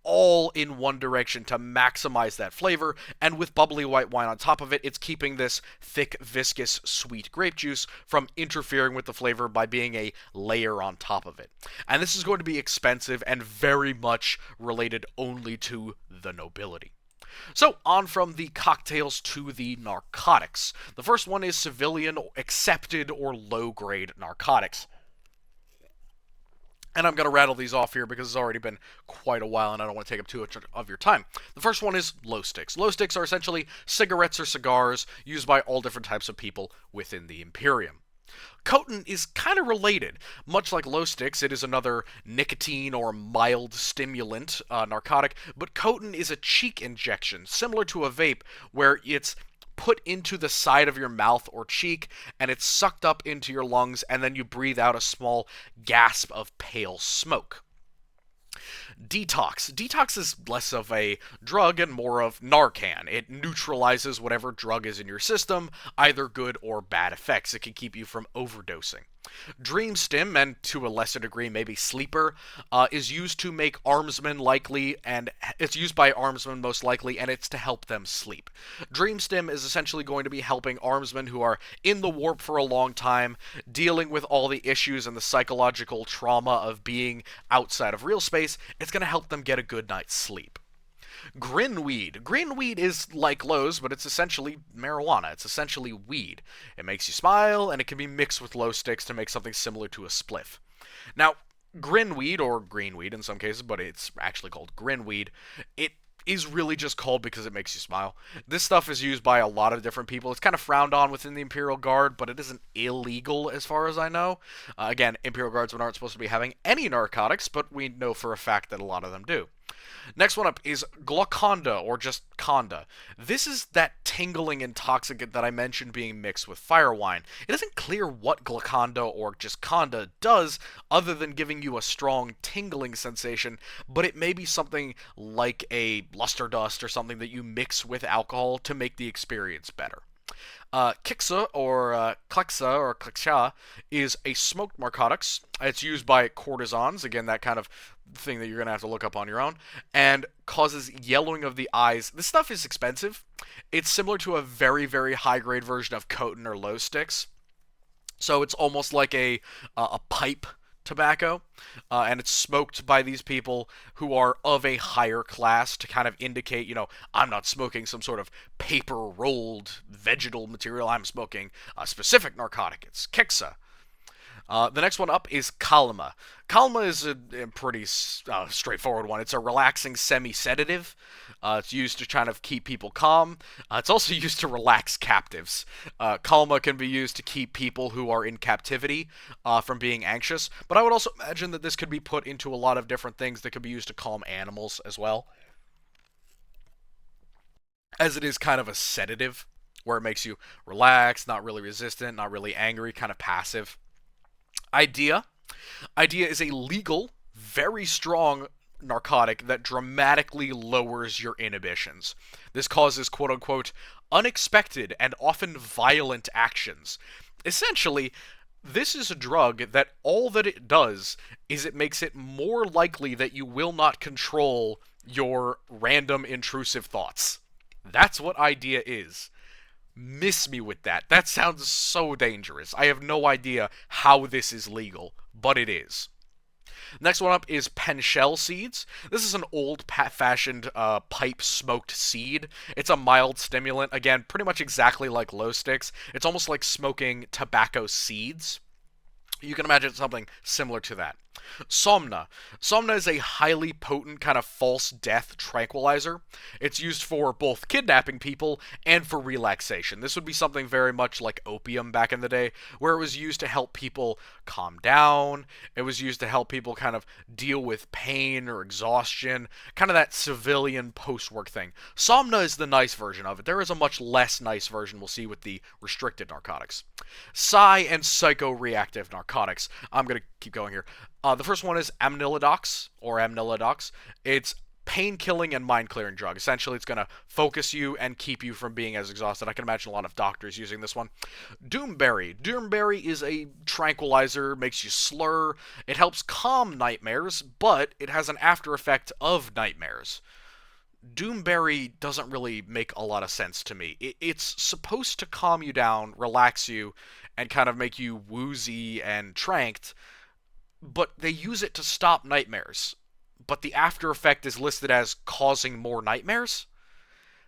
all in one direction to maximize that flavor, and with bubbly white wine on top of it, it's keeping this thick, viscous, sweet grape juice from interfering with the flavor by being a layer on top of it. And this is going to be expensive and very much related only to the nobility. So, on from the cocktails to the narcotics. The first one is civilian accepted or low-grade narcotics. And I'm going to rattle these off here because it's already been quite a while and I don't want to take up too much of your time. The first one is low sticks. Low sticks are essentially cigarettes or cigars used by all different types of people within the Imperium. Coton is kind of related. Much like low sticks, it is another nicotine or mild stimulant narcotic, but Coton is a cheek injection, similar to a vape, where it's put into the side of your mouth or cheek, and it's sucked up into your lungs, and then you breathe out a small gasp of pale smoke. Detox. Detox is less of a drug and more of Narcan. It neutralizes whatever drug is in your system, either good or bad effects. It can keep you from overdosing. Dream Stim, and to a lesser degree maybe Sleeper, is used to make armsmen likely, and it's used by armsmen most likely, and it's to help them sleep. Dream Stim is essentially going to be helping armsmen who are in the warp for a long time, dealing with all the issues and the psychological trauma of being outside of real space. It's going to help them get a good night's sleep. Grinweed. Grinweed is like Lowe's, but it's essentially marijuana. It's essentially weed. It makes you smile, and it can be mixed with low sticks to make something similar to a spliff. Now, Grinweed, or greenweed in some cases, but it's actually called Grinweed, it is really just called because it makes you smile. This stuff is used by a lot of different people. It's kind of frowned on within the Imperial Guard, but it isn't illegal as far as I know. Again, Imperial Guardsmen aren't supposed to be having any narcotics, but we know for a fact that a lot of them do. Next one up is Glauconda, or just Conda. This is that tingling intoxicant that I mentioned being mixed with fire wine. It isn't clear what Glauconda or just Conda does, other than giving you a strong tingling sensation, but it may be something like a luster dust or something that you mix with alcohol to make the experience better. Kiksa, or Klexa, or Kleksha, is a smoked narcotics. It's used by courtesans, again, that kind of thing that you're going to have to look up on your own, and causes yellowing of the eyes. This stuff is expensive. It's similar to a very, very high-grade version of Coton or Low Sticks. So it's almost like a pipe tobacco, and it's smoked by these people who are of a higher class to kind of indicate, I'm not smoking some sort of paper rolled vegetal material. I'm smoking a specific narcotic. It's Kixa. The next one up is Kalma. Kalma is a pretty straightforward one. It's a relaxing semi-sedative. It's used to kind of keep people calm. It's also used to relax captives. Kalma can be used to keep people who are in captivity from being anxious, but I would also imagine that this could be put into a lot of different things that could be used to calm animals as well, as it is kind of a sedative, where it makes you relax, not really resistant, not really angry, kind of passive. Idea. Idea is a legal, very strong narcotic that dramatically lowers your inhibitions. This causes quote unquote unexpected and often violent actions. Essentially, this is a drug that all that it does is it makes it more likely that you will not control your random intrusive thoughts. That's what idea is. Miss me with that. That sounds so dangerous. I have no idea how this is legal, but it is. Next one up is penshell seeds. This is an old-fashioned pipe smoked seed. It's a mild stimulant. Again, pretty much exactly like glow sticks. It's almost like smoking tobacco seeds. You can imagine something similar to that. Somna. Somna is a highly potent kind of false death tranquilizer. It's used for both kidnapping people and for relaxation. This would be something very much like opium back in the day, where it was used to help people calm down. It was used to help people kind of deal with pain or exhaustion, kind of that civilian post-work thing. Somna is the nice version of it. There is a much less nice version we'll see with the restricted narcotics. Psi and psychoreactive narcotics. I'm going to keep going here. The first one is amyloidox, or amyloidox. It's pain-killing and mind-clearing drug. Essentially, it's going to focus you and keep you from being as exhausted. I can imagine a lot of doctors using this one. Doomberry. Doomberry is a tranquilizer, makes you slur. It helps calm nightmares, but it has an after effect of nightmares. Doomberry doesn't really make a lot of sense to me. It's supposed to calm you down, relax you, and kind of make you woozy and tranked, but they use it to stop nightmares. But the after effect is listed as causing more nightmares?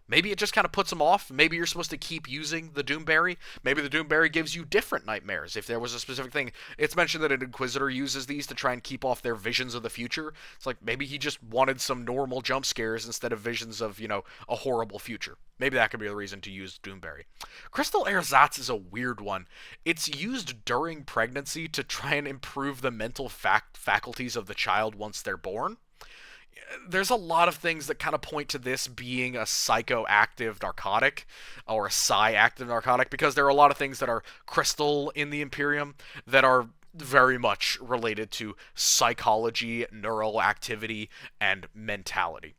Maybe it just kind of puts them off. Maybe you're supposed to keep using the Doomberry. Maybe the Doomberry gives you different nightmares if there was a specific thing. It's mentioned that an Inquisitor uses these to try and keep off their visions of the future. It's like maybe he just wanted some normal jump scares instead of visions of, a horrible future. Maybe that could be the reason to use Doomberry. Crystal ersatz is a weird one. It's used during pregnancy to try and improve the mental faculties of the child once they're born. There's a lot of things that kind of point to this being a psychoactive narcotic or a psi-active narcotic, because there are a lot of things that are crystal in the Imperium that are very much related to psychology, neural activity, and mentality.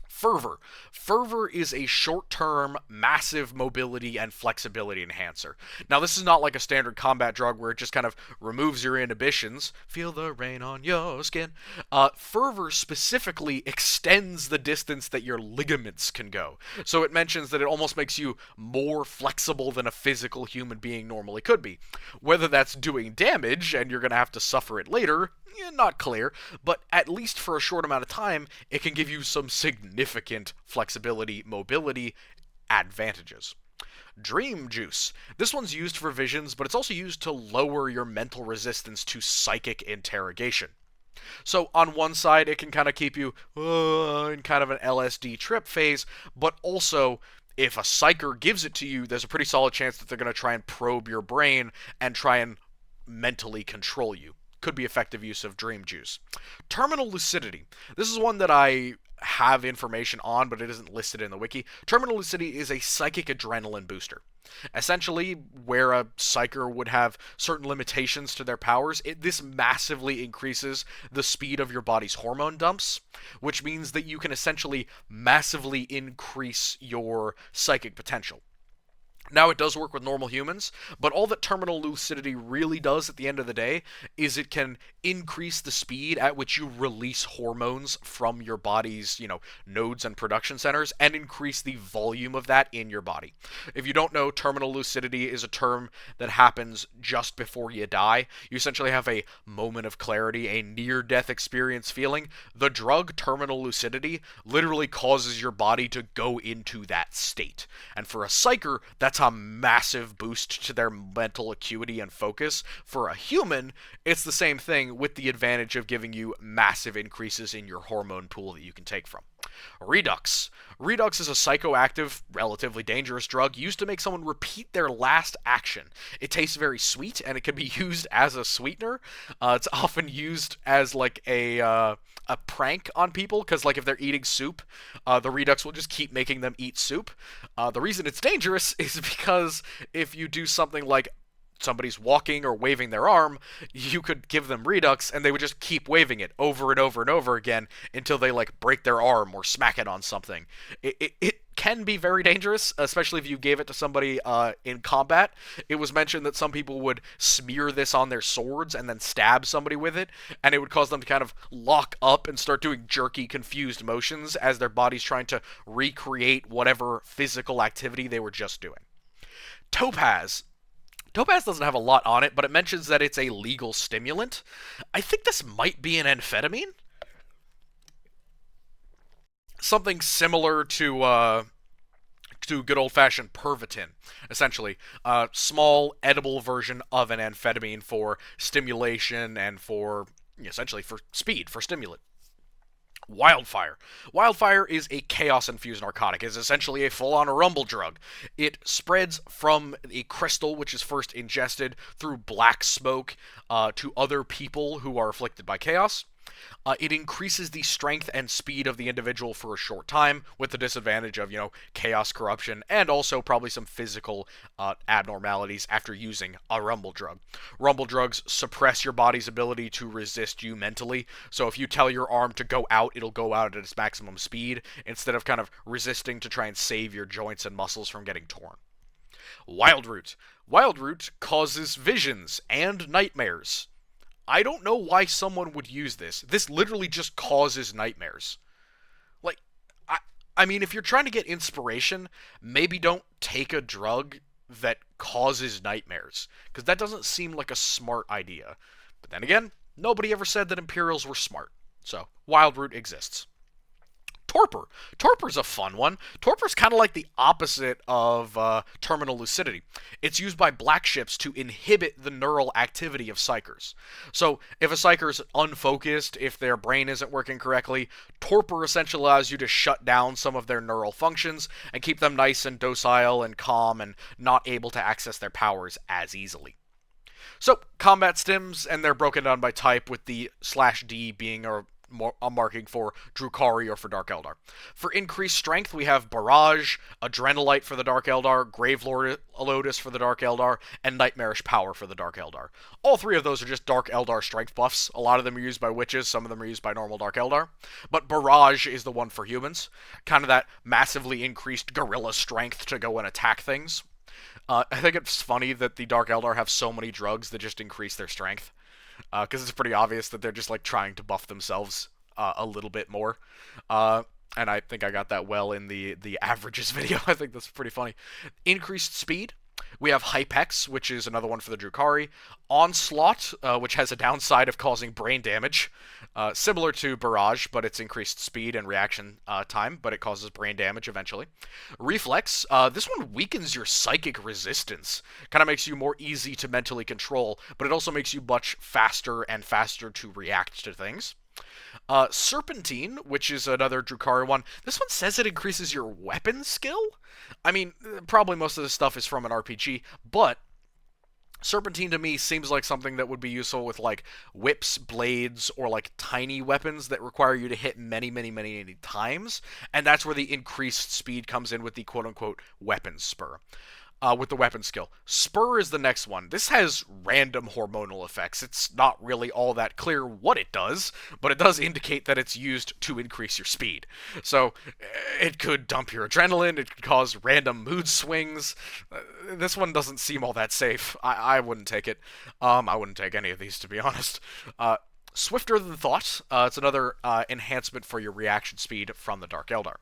Fervor. Fervor is a short-term, massive mobility and flexibility enhancer. Now, this is not like a standard combat drug where it just kind of removes your inhibitions. Feel the rain on your skin. Fervor specifically extends the distance that your ligaments can go. So it mentions that it almost makes you more flexible than a physical human being normally could be. Whether that's doing damage, and you're going to have to suffer it later, not clear, but at least for a short amount of time, it can give you some significant flexibility, mobility advantages. Dream juice. This one's used for visions, but it's also used to lower your mental resistance to psychic interrogation. So on one side, it can kind of keep you in kind of an LSD trip phase, but also if a psyker gives it to you, there's a pretty solid chance that they're going to try and probe your brain and try and mentally control you. Could be effective use of dream juice. Terminal lucidity. This is one that I have information on, but it isn't listed in the wiki. Terminal lucidity is a psychic adrenaline booster. Essentially, where a psyker would have certain limitations to their powers, this massively increases the speed of your body's hormone dumps, which means that you can essentially massively increase your psychic potential. Now, it does work with normal humans, but all that terminal lucidity really does at the end of the day is it can increase the speed at which you release hormones from your body's, nodes and production centers and increase the volume of that in your body. If you don't know, terminal lucidity is a term that happens just before you die. You essentially have a moment of clarity, a near-death experience feeling. The drug terminal lucidity literally causes your body to go into that state. And for a psyker, that's a massive boost to their mental acuity and focus. For a human, it's the same thing with the advantage of giving you massive increases in your hormone pool that you can take from. Redux. Redux is a psychoactive, relatively dangerous drug used to make someone repeat their last action. It tastes very sweet, and it can be used as a sweetener. It's often used as like a prank on people, because like if they're eating soup, the Redux will just keep making them eat soup. The reason it's dangerous is because if you do something like somebody's walking or waving their arm, you could give them Redux and they would just keep waving it over and over and over again until they like break their arm or smack it on something. It can be very dangerous, especially if you gave it to somebody in combat. It was mentioned that some people would smear this on their swords and then stab somebody with it, and it would cause them to kind of lock up and start doing jerky, confused motions as their body's trying to recreate whatever physical activity they were just doing. Topaz. Topaz doesn't have a lot on it, but it mentions that it's a legal stimulant. I think this might be an amphetamine. Something similar to good old-fashioned Pervitin, essentially. A small, edible version of an amphetamine for stimulation and for, essentially, for speed, for stimulant. Wildfire. Wildfire is a chaos-infused narcotic. It's essentially a full-on rumble drug. It spreads from a crystal, which is first ingested through black smoke to other people who are afflicted by chaos. It increases the strength and speed of the individual for a short time, with the disadvantage of, chaos, corruption, and also probably some physical abnormalities after using a rumble drug. Rumble drugs suppress your body's ability to resist you mentally, so if you tell your arm to go out, it'll go out at its maximum speed, instead of kind of resisting to try and save your joints and muscles from getting torn. Wildroot. Wildroot causes visions and nightmares. I don't know why someone would use this. This literally just causes nightmares. Like, I mean, if you're trying to get inspiration, maybe don't take a drug that causes nightmares, because that doesn't seem like a smart idea. But then again, nobody ever said that Imperials were smart. So, Wildroot exists. Torpor. Torpor's a fun one. Torpor's kind of like the opposite of terminal lucidity. It's used by black ships to inhibit the neural activity of psychers. So if a psycher's unfocused, if their brain isn't working correctly, torpor essentially allows you to shut down some of their neural functions and keep them nice and docile and calm and not able to access their powers as easily. So, combat stims, and they're broken down by type, with the /D being a marking for Drukhari or for Dark Eldar. For increased strength, we have Barrage, Adrenalite for the Dark Eldar, Grave Lotus for the Dark Eldar, and Nightmarish Power for the Dark Eldar. All three of those are just Dark Eldar strength buffs. A lot of them are used by witches, some of them are used by normal Dark Eldar. But Barrage is the one for humans. Kind of that massively increased gorilla strength to go and attack things. I think it's funny that the Dark Eldar have so many drugs that just increase their strength. Because it's pretty obvious that they're just like trying to buff themselves a little bit more. And I think I got that well in the averages video. I think that's pretty funny. Increased speed. We have Hypex, which is another one for the Drukhari. Onslaught, which has a downside of causing brain damage. Similar to Barrage, but it's increased speed and reaction time, but it causes brain damage eventually. Reflex, this one weakens your psychic resistance. Kind of makes you more easy to mentally control, but it also makes you much faster and faster to react to things. Serpentine, which is another Drukhari one. This one says it increases your weapon skill. I mean, probably most of this stuff is from an RPG, but Serpentine to me seems like something that would be useful with like whips, blades, or like tiny weapons that require you to hit many, many, many, many times, and that's where the increased speed comes in with the quote-unquote weapon spur. with the weapon skill. Spur is the next one. This has random hormonal effects. It's not really all that clear what it does, but it does indicate that it's used to increase your speed. So it could dump your adrenaline, it could cause random mood swings. This one doesn't seem all that safe. I wouldn't take it. I wouldn't take any of these, to be honest. Swifter Than Thought. It's another enhancement for your reaction speed from the Dark Eldar.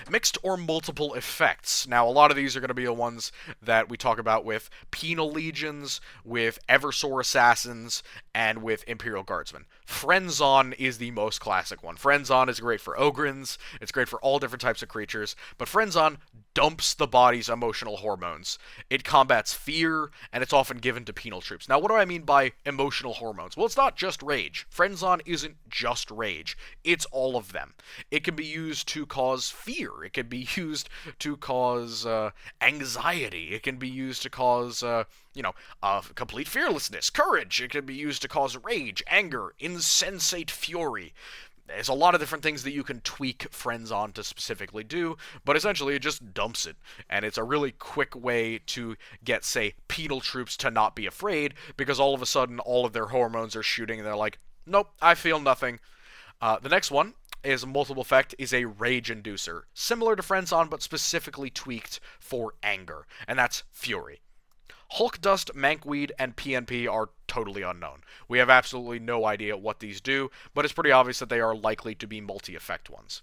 Mixed or multiple effects. Now, a lot of these are going to be the ones that we talk about with Penal Legions, with Eversor Assassins, and with Imperial Guardsmen. Friendzon is the most classic one. Friendzon is great for Ogrins, it's great for all different types of creatures, but Friendzon dumps the body's emotional hormones. It combats fear, and it's often given to penal troops. Now, what do I mean by emotional hormones? Well, it's not just rage. Friendzon isn't just rage. It's all of them. It can be used to cause fear. It can be used to cause anxiety. It can be used to cause, complete fearlessness, courage. It can be used to cause rage, anger, insensate fury. There's a lot of different things that you can tweak Friendzon to specifically do, but essentially it just dumps it. And it's a really quick way to get, say, penal troops to not be afraid, because all of a sudden all of their hormones are shooting and they're like, nope, I feel nothing. The next one is multiple effect, is a rage inducer. Similar to Friendzon, but specifically tweaked for anger, and that's Fury. Hulk Dust, Mankweed, and PNP are totally unknown. We have absolutely no idea what these do, but it's pretty obvious that they are likely to be multi-effect ones.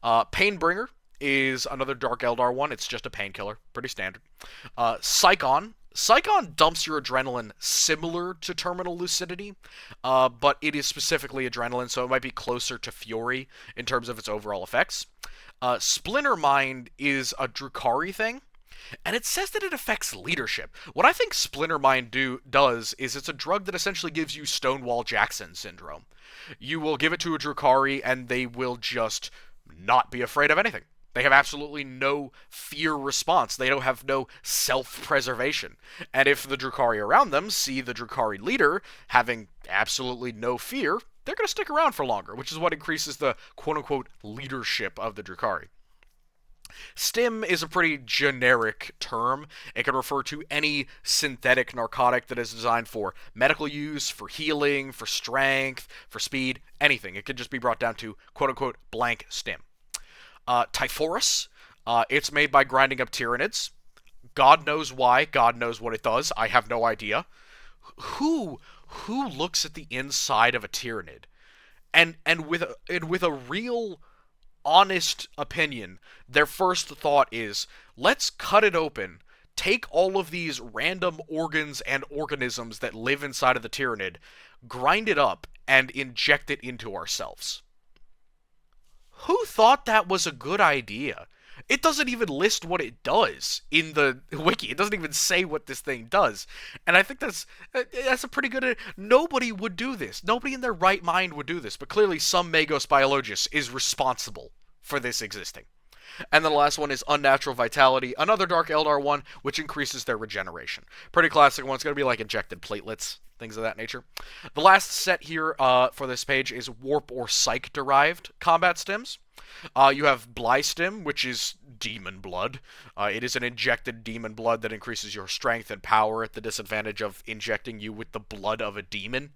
Painbringer is another Dark Eldar one. It's just a painkiller. Pretty standard. Psychon. Psychon dumps your adrenaline similar to Terminal Lucidity, but it is specifically adrenaline, so it might be closer to Fury in terms of its overall effects. Splinter Mind is a Drukhari thing, and it says that it affects leadership. What I think Splinter Mind does is it's a drug that essentially gives you Stonewall Jackson syndrome. You will give it to a Drukhari, and they will just not be afraid of anything. They have absolutely no fear response. They don't have no self-preservation. And if the Drukhari around them see the Drukhari leader having absolutely no fear, they're going to stick around for longer, which is what increases the quote-unquote leadership of the Drukhari. Stim is a pretty generic term. It can refer to any synthetic narcotic that is designed for medical use, for healing, for strength, for speed, anything. It could just be brought down to quote-unquote blank stim. Typhorus, it's made by grinding up Tyranids. God knows why, God knows what it does, I have no idea. Who looks at the inside of a Tyranid and with a real honest opinion, their first thought is, let's cut it open, take all of these random organs and organisms that live inside of the Tyranid, grind it up, and inject it into ourselves? Who thought that was a good idea? It doesn't even list what it does in the wiki. It doesn't even say what this thing does. And I think that's a pretty good... Nobody would do this. Nobody in their right mind would do this. But clearly some Magos biologist is responsible for this existing. And then the last one is Unnatural Vitality, another Dark Eldar one, which increases their regeneration. Pretty classic one. It's going to be like injected platelets, things of that nature. The last set here for this page is Warp or Psych-derived combat stims. You have Blystim, which is demon blood. It is an injected demon blood that increases your strength and power at the disadvantage of injecting you with the blood of a demon,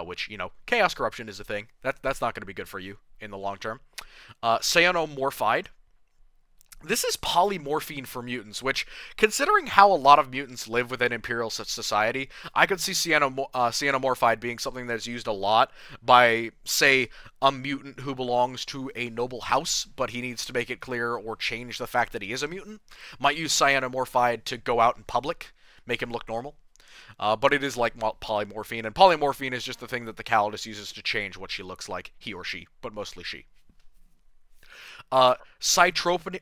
which, Chaos Corruption is a thing. That's not going to be good for you in the long term. Cyanomorphide. This is polymorphine for mutants, which, considering how a lot of mutants live within Imperial society, I could see cyanomorphide being something that's used a lot by, say, a mutant who belongs to a noble house, but he needs to make it clear or change the fact that he is a mutant. Might use cyanomorphide to go out in public, make him look normal. But it is like polymorphine, and polymorphine is just the thing that the Calidus uses to change what she looks like, he or she, but mostly she. Cytoprene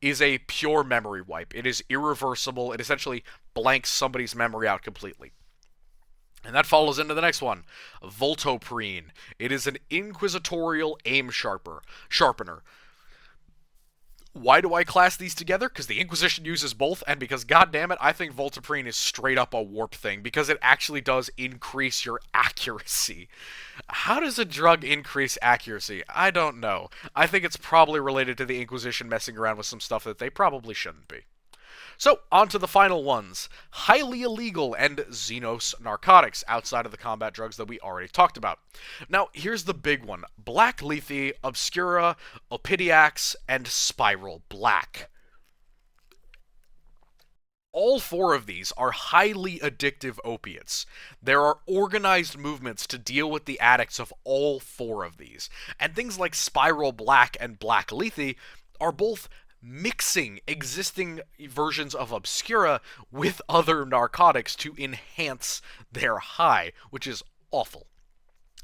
is a pure memory wipe. It is irreversible. It essentially blanks somebody's memory out completely. And that follows into the next one. Voltoprene. It is an inquisitorial aim sharpener. Why do I class these together? Because the Inquisition uses both, and because, goddammit, I think Voltaprine is straight up a warp thing, because it actually does increase your accuracy. How does a drug increase accuracy? I don't know. I think it's probably related to the Inquisition messing around with some stuff that they probably shouldn't be. So, on to the final ones. Highly illegal and xenos narcotics, outside of the combat drugs that we already talked about. Now, here's the big one. Black Lethe, Obscura, Opidiax, and Spiral Black. All four of these are highly addictive opiates. There are organized movements to deal with the addicts of all four of these. And things like Spiral Black and Black Lethe are both mixing existing versions of Obscura with other narcotics to enhance their high, which is awful.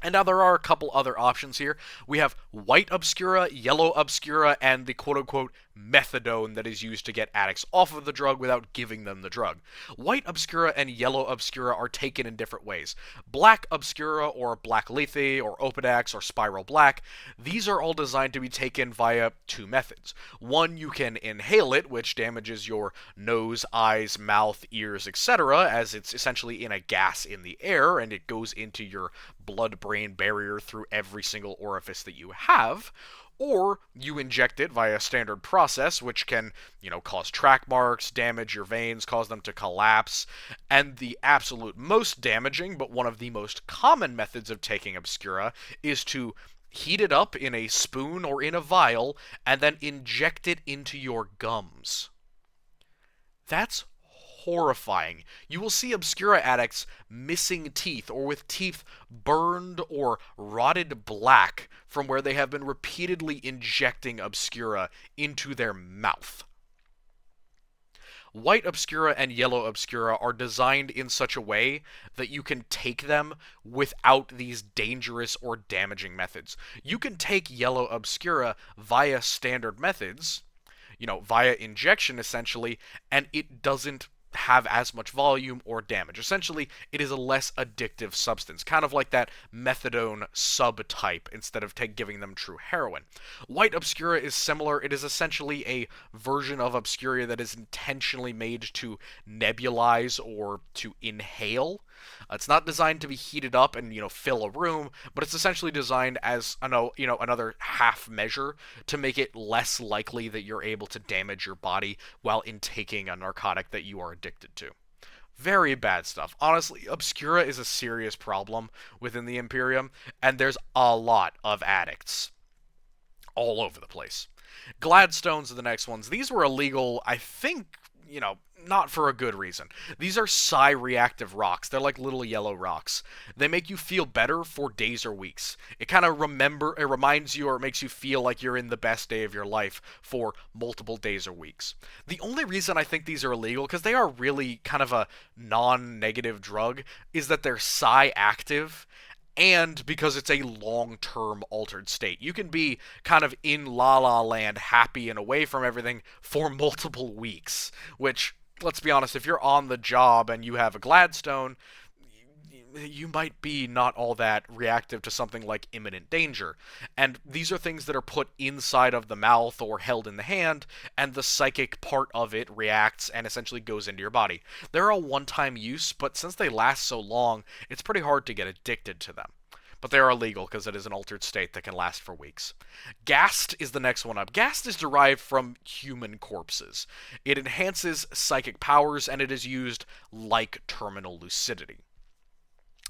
And now there are a couple other options here. We have white Obscura, yellow Obscura, and the quote-unquote methadone that is used to get addicts off of the drug without giving them the drug. White Obscura and yellow Obscura are taken in different ways. Black Obscura, or Black Lethe, or Opidax, or Spiral Black, these are all designed to be taken via two methods. One, you can inhale it, which damages your nose, eyes, mouth, ears, etc., as it's essentially in a gas in the air, and it goes into your blood-brain barrier through every single orifice that you have. Or you inject it via a standard process, which can, cause track marks, damage your veins, cause them to collapse. And the absolute most damaging, but one of the most common methods of taking Obscura, is to heat it up in a spoon or in a vial, and then inject it into your gums. That's horrifying. You will see Obscura addicts missing teeth, or with teeth burned or rotted black from where they have been repeatedly injecting Obscura into their mouth. White Obscura and yellow Obscura are designed in such a way that you can take them without these dangerous or damaging methods. You can take yellow Obscura via standard methods, via injection essentially, and it doesn't have as much volume or damage. Essentially, it is a less addictive substance, kind of like that methadone subtype instead of giving them true heroin. White Obscura is similar. It is essentially a version of Obscura that is intentionally made to nebulize or to inhale. It's not designed to be heated up and, fill a room, but it's essentially designed as, another half measure to make it less likely that you're able to damage your body while intaking a narcotic that you are addicted to. Very bad stuff. Honestly, Obscura is a serious problem within the Imperium, and there's a lot of addicts all over the place. Gladstones are the next ones. These were illegal, I think, not for a good reason. These are psi-reactive rocks. They're like little yellow rocks. They make you feel better for days or weeks. It reminds you or makes you feel like you're in the best day of your life for multiple days or weeks. The only reason I think these are illegal, because they are really kind of a non-negative drug, is that they're psi-active, and because it's a long-term altered state. You can be kind of in La La Land, happy and away from everything for multiple weeks, which, let's be honest, if you're on the job and you have a Gladstone, you might be not all that reactive to something like imminent danger. And these are things that are put inside of the mouth or held in the hand, and the psychic part of it reacts and essentially goes into your body. They're a one-time use, but since they last so long, it's pretty hard to get addicted to them. But they are illegal because it is an altered state that can last for weeks. Gast is the next one up. Gast is derived from human corpses. It enhances psychic powers, and it is used like terminal lucidity.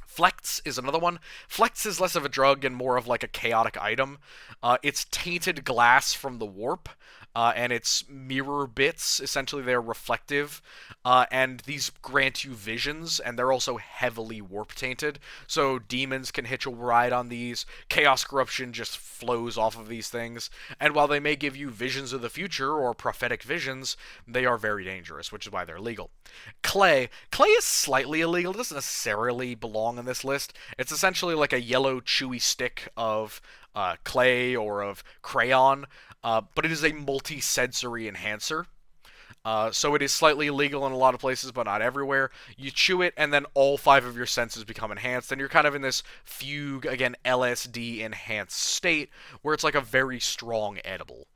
Flex is another one. Flex is less of a drug and more of like a chaotic item. It's tainted glass from the warp, and it's mirror bits. Essentially, they're reflective, and these grant you visions, and they're also heavily warp tainted. So demons can hitch a ride on these. Chaos corruption just flows off of these things. And while they may give you visions of the future or prophetic visions, they are very dangerous, which is why they're illegal. Clay is slightly illegal. It doesn't necessarily belong on this list. It's essentially like a yellow chewy stick of clay or of crayon, but it is a multi-sensory enhancer. So it is slightly illegal in a lot of places, but not everywhere. You chew it, and then all 5 of your senses become enhanced, and you're kind of in this fugue, again, LSD-enhanced state, where it's like a very strong edible.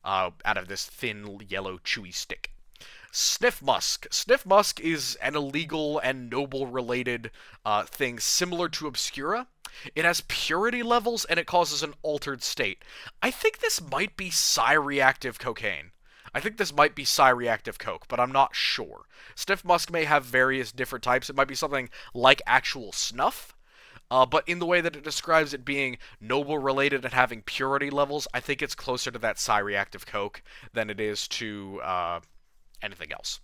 out of this thin, yellow, chewy stick. Sniff musk. Sniff musk is an illegal and noble-related thing similar to Obscura. It has purity levels and it causes an altered state. I think this might be psi-reactive cocaine. I think this might be psi-reactive coke, but I'm not sure. Sniff musk may have various different types. It might be something like actual snuff, but in the way that it describes it being noble-related and having purity levels, I think it's closer to that psi-reactive coke than it is to anything else.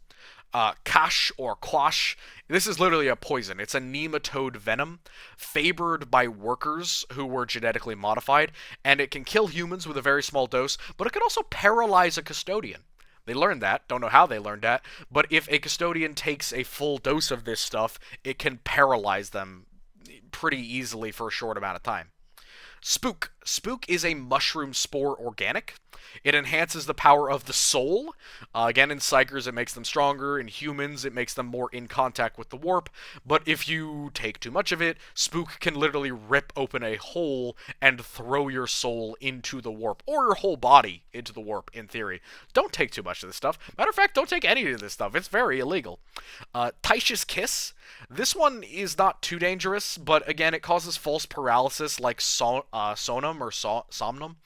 Kash or quash. This is literally a poison. It's a nematode venom favored by workers who were genetically modified, and it can kill humans with a very small dose, but it can also paralyze a custodian. They learned that. Don't know how they learned that, but if a custodian takes a full dose of this stuff, it can paralyze them pretty easily for a short amount of time. Spook. Spook is a mushroom spore organic. It enhances the power of the soul. Again, in psychers, it makes them stronger. In humans, it makes them more in contact with the warp. But if you take too much of it, Spook can literally rip open a hole and throw your soul into the warp, or your whole body into the warp, in theory. Don't take too much of this stuff. Matter of fact, don't take any of this stuff. It's very illegal. Taisha's Kiss. This one is not too dangerous, but again, it causes false paralysis like sonum or somnum.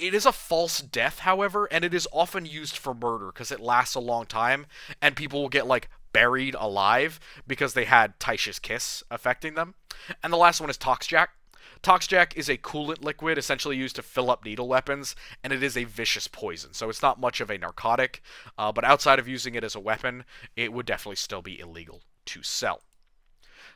It is a false death, however, and it is often used for murder because it lasts a long time, and people will get, like, buried alive because they had Taisha's Kiss affecting them. And the last one is Toxjack. Toxjack is a coolant liquid essentially used to fill up needle weapons, and it is a vicious poison, so it's not much of a narcotic, but outside of using it as a weapon, it would definitely still be illegal to sell.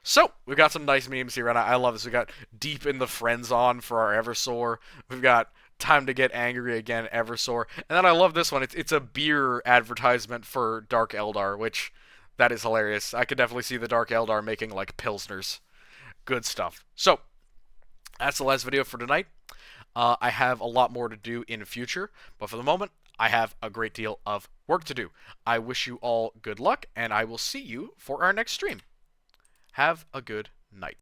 So, we've got some nice memes here, and I love this. We got Deep in the Friend Zone for our Eversore. We've got Time to Get Angry Again, Eversore. And then I love this one. It's a beer advertisement for Dark Eldar, which, that is hilarious. I could definitely see the Dark Eldar making, like, Pilsners. Good stuff. So, that's the last video for tonight. I have a lot more to do in the future, but for the moment, I have a great deal of work to do. I wish you all good luck, and I will see you for our next stream. Have a good night.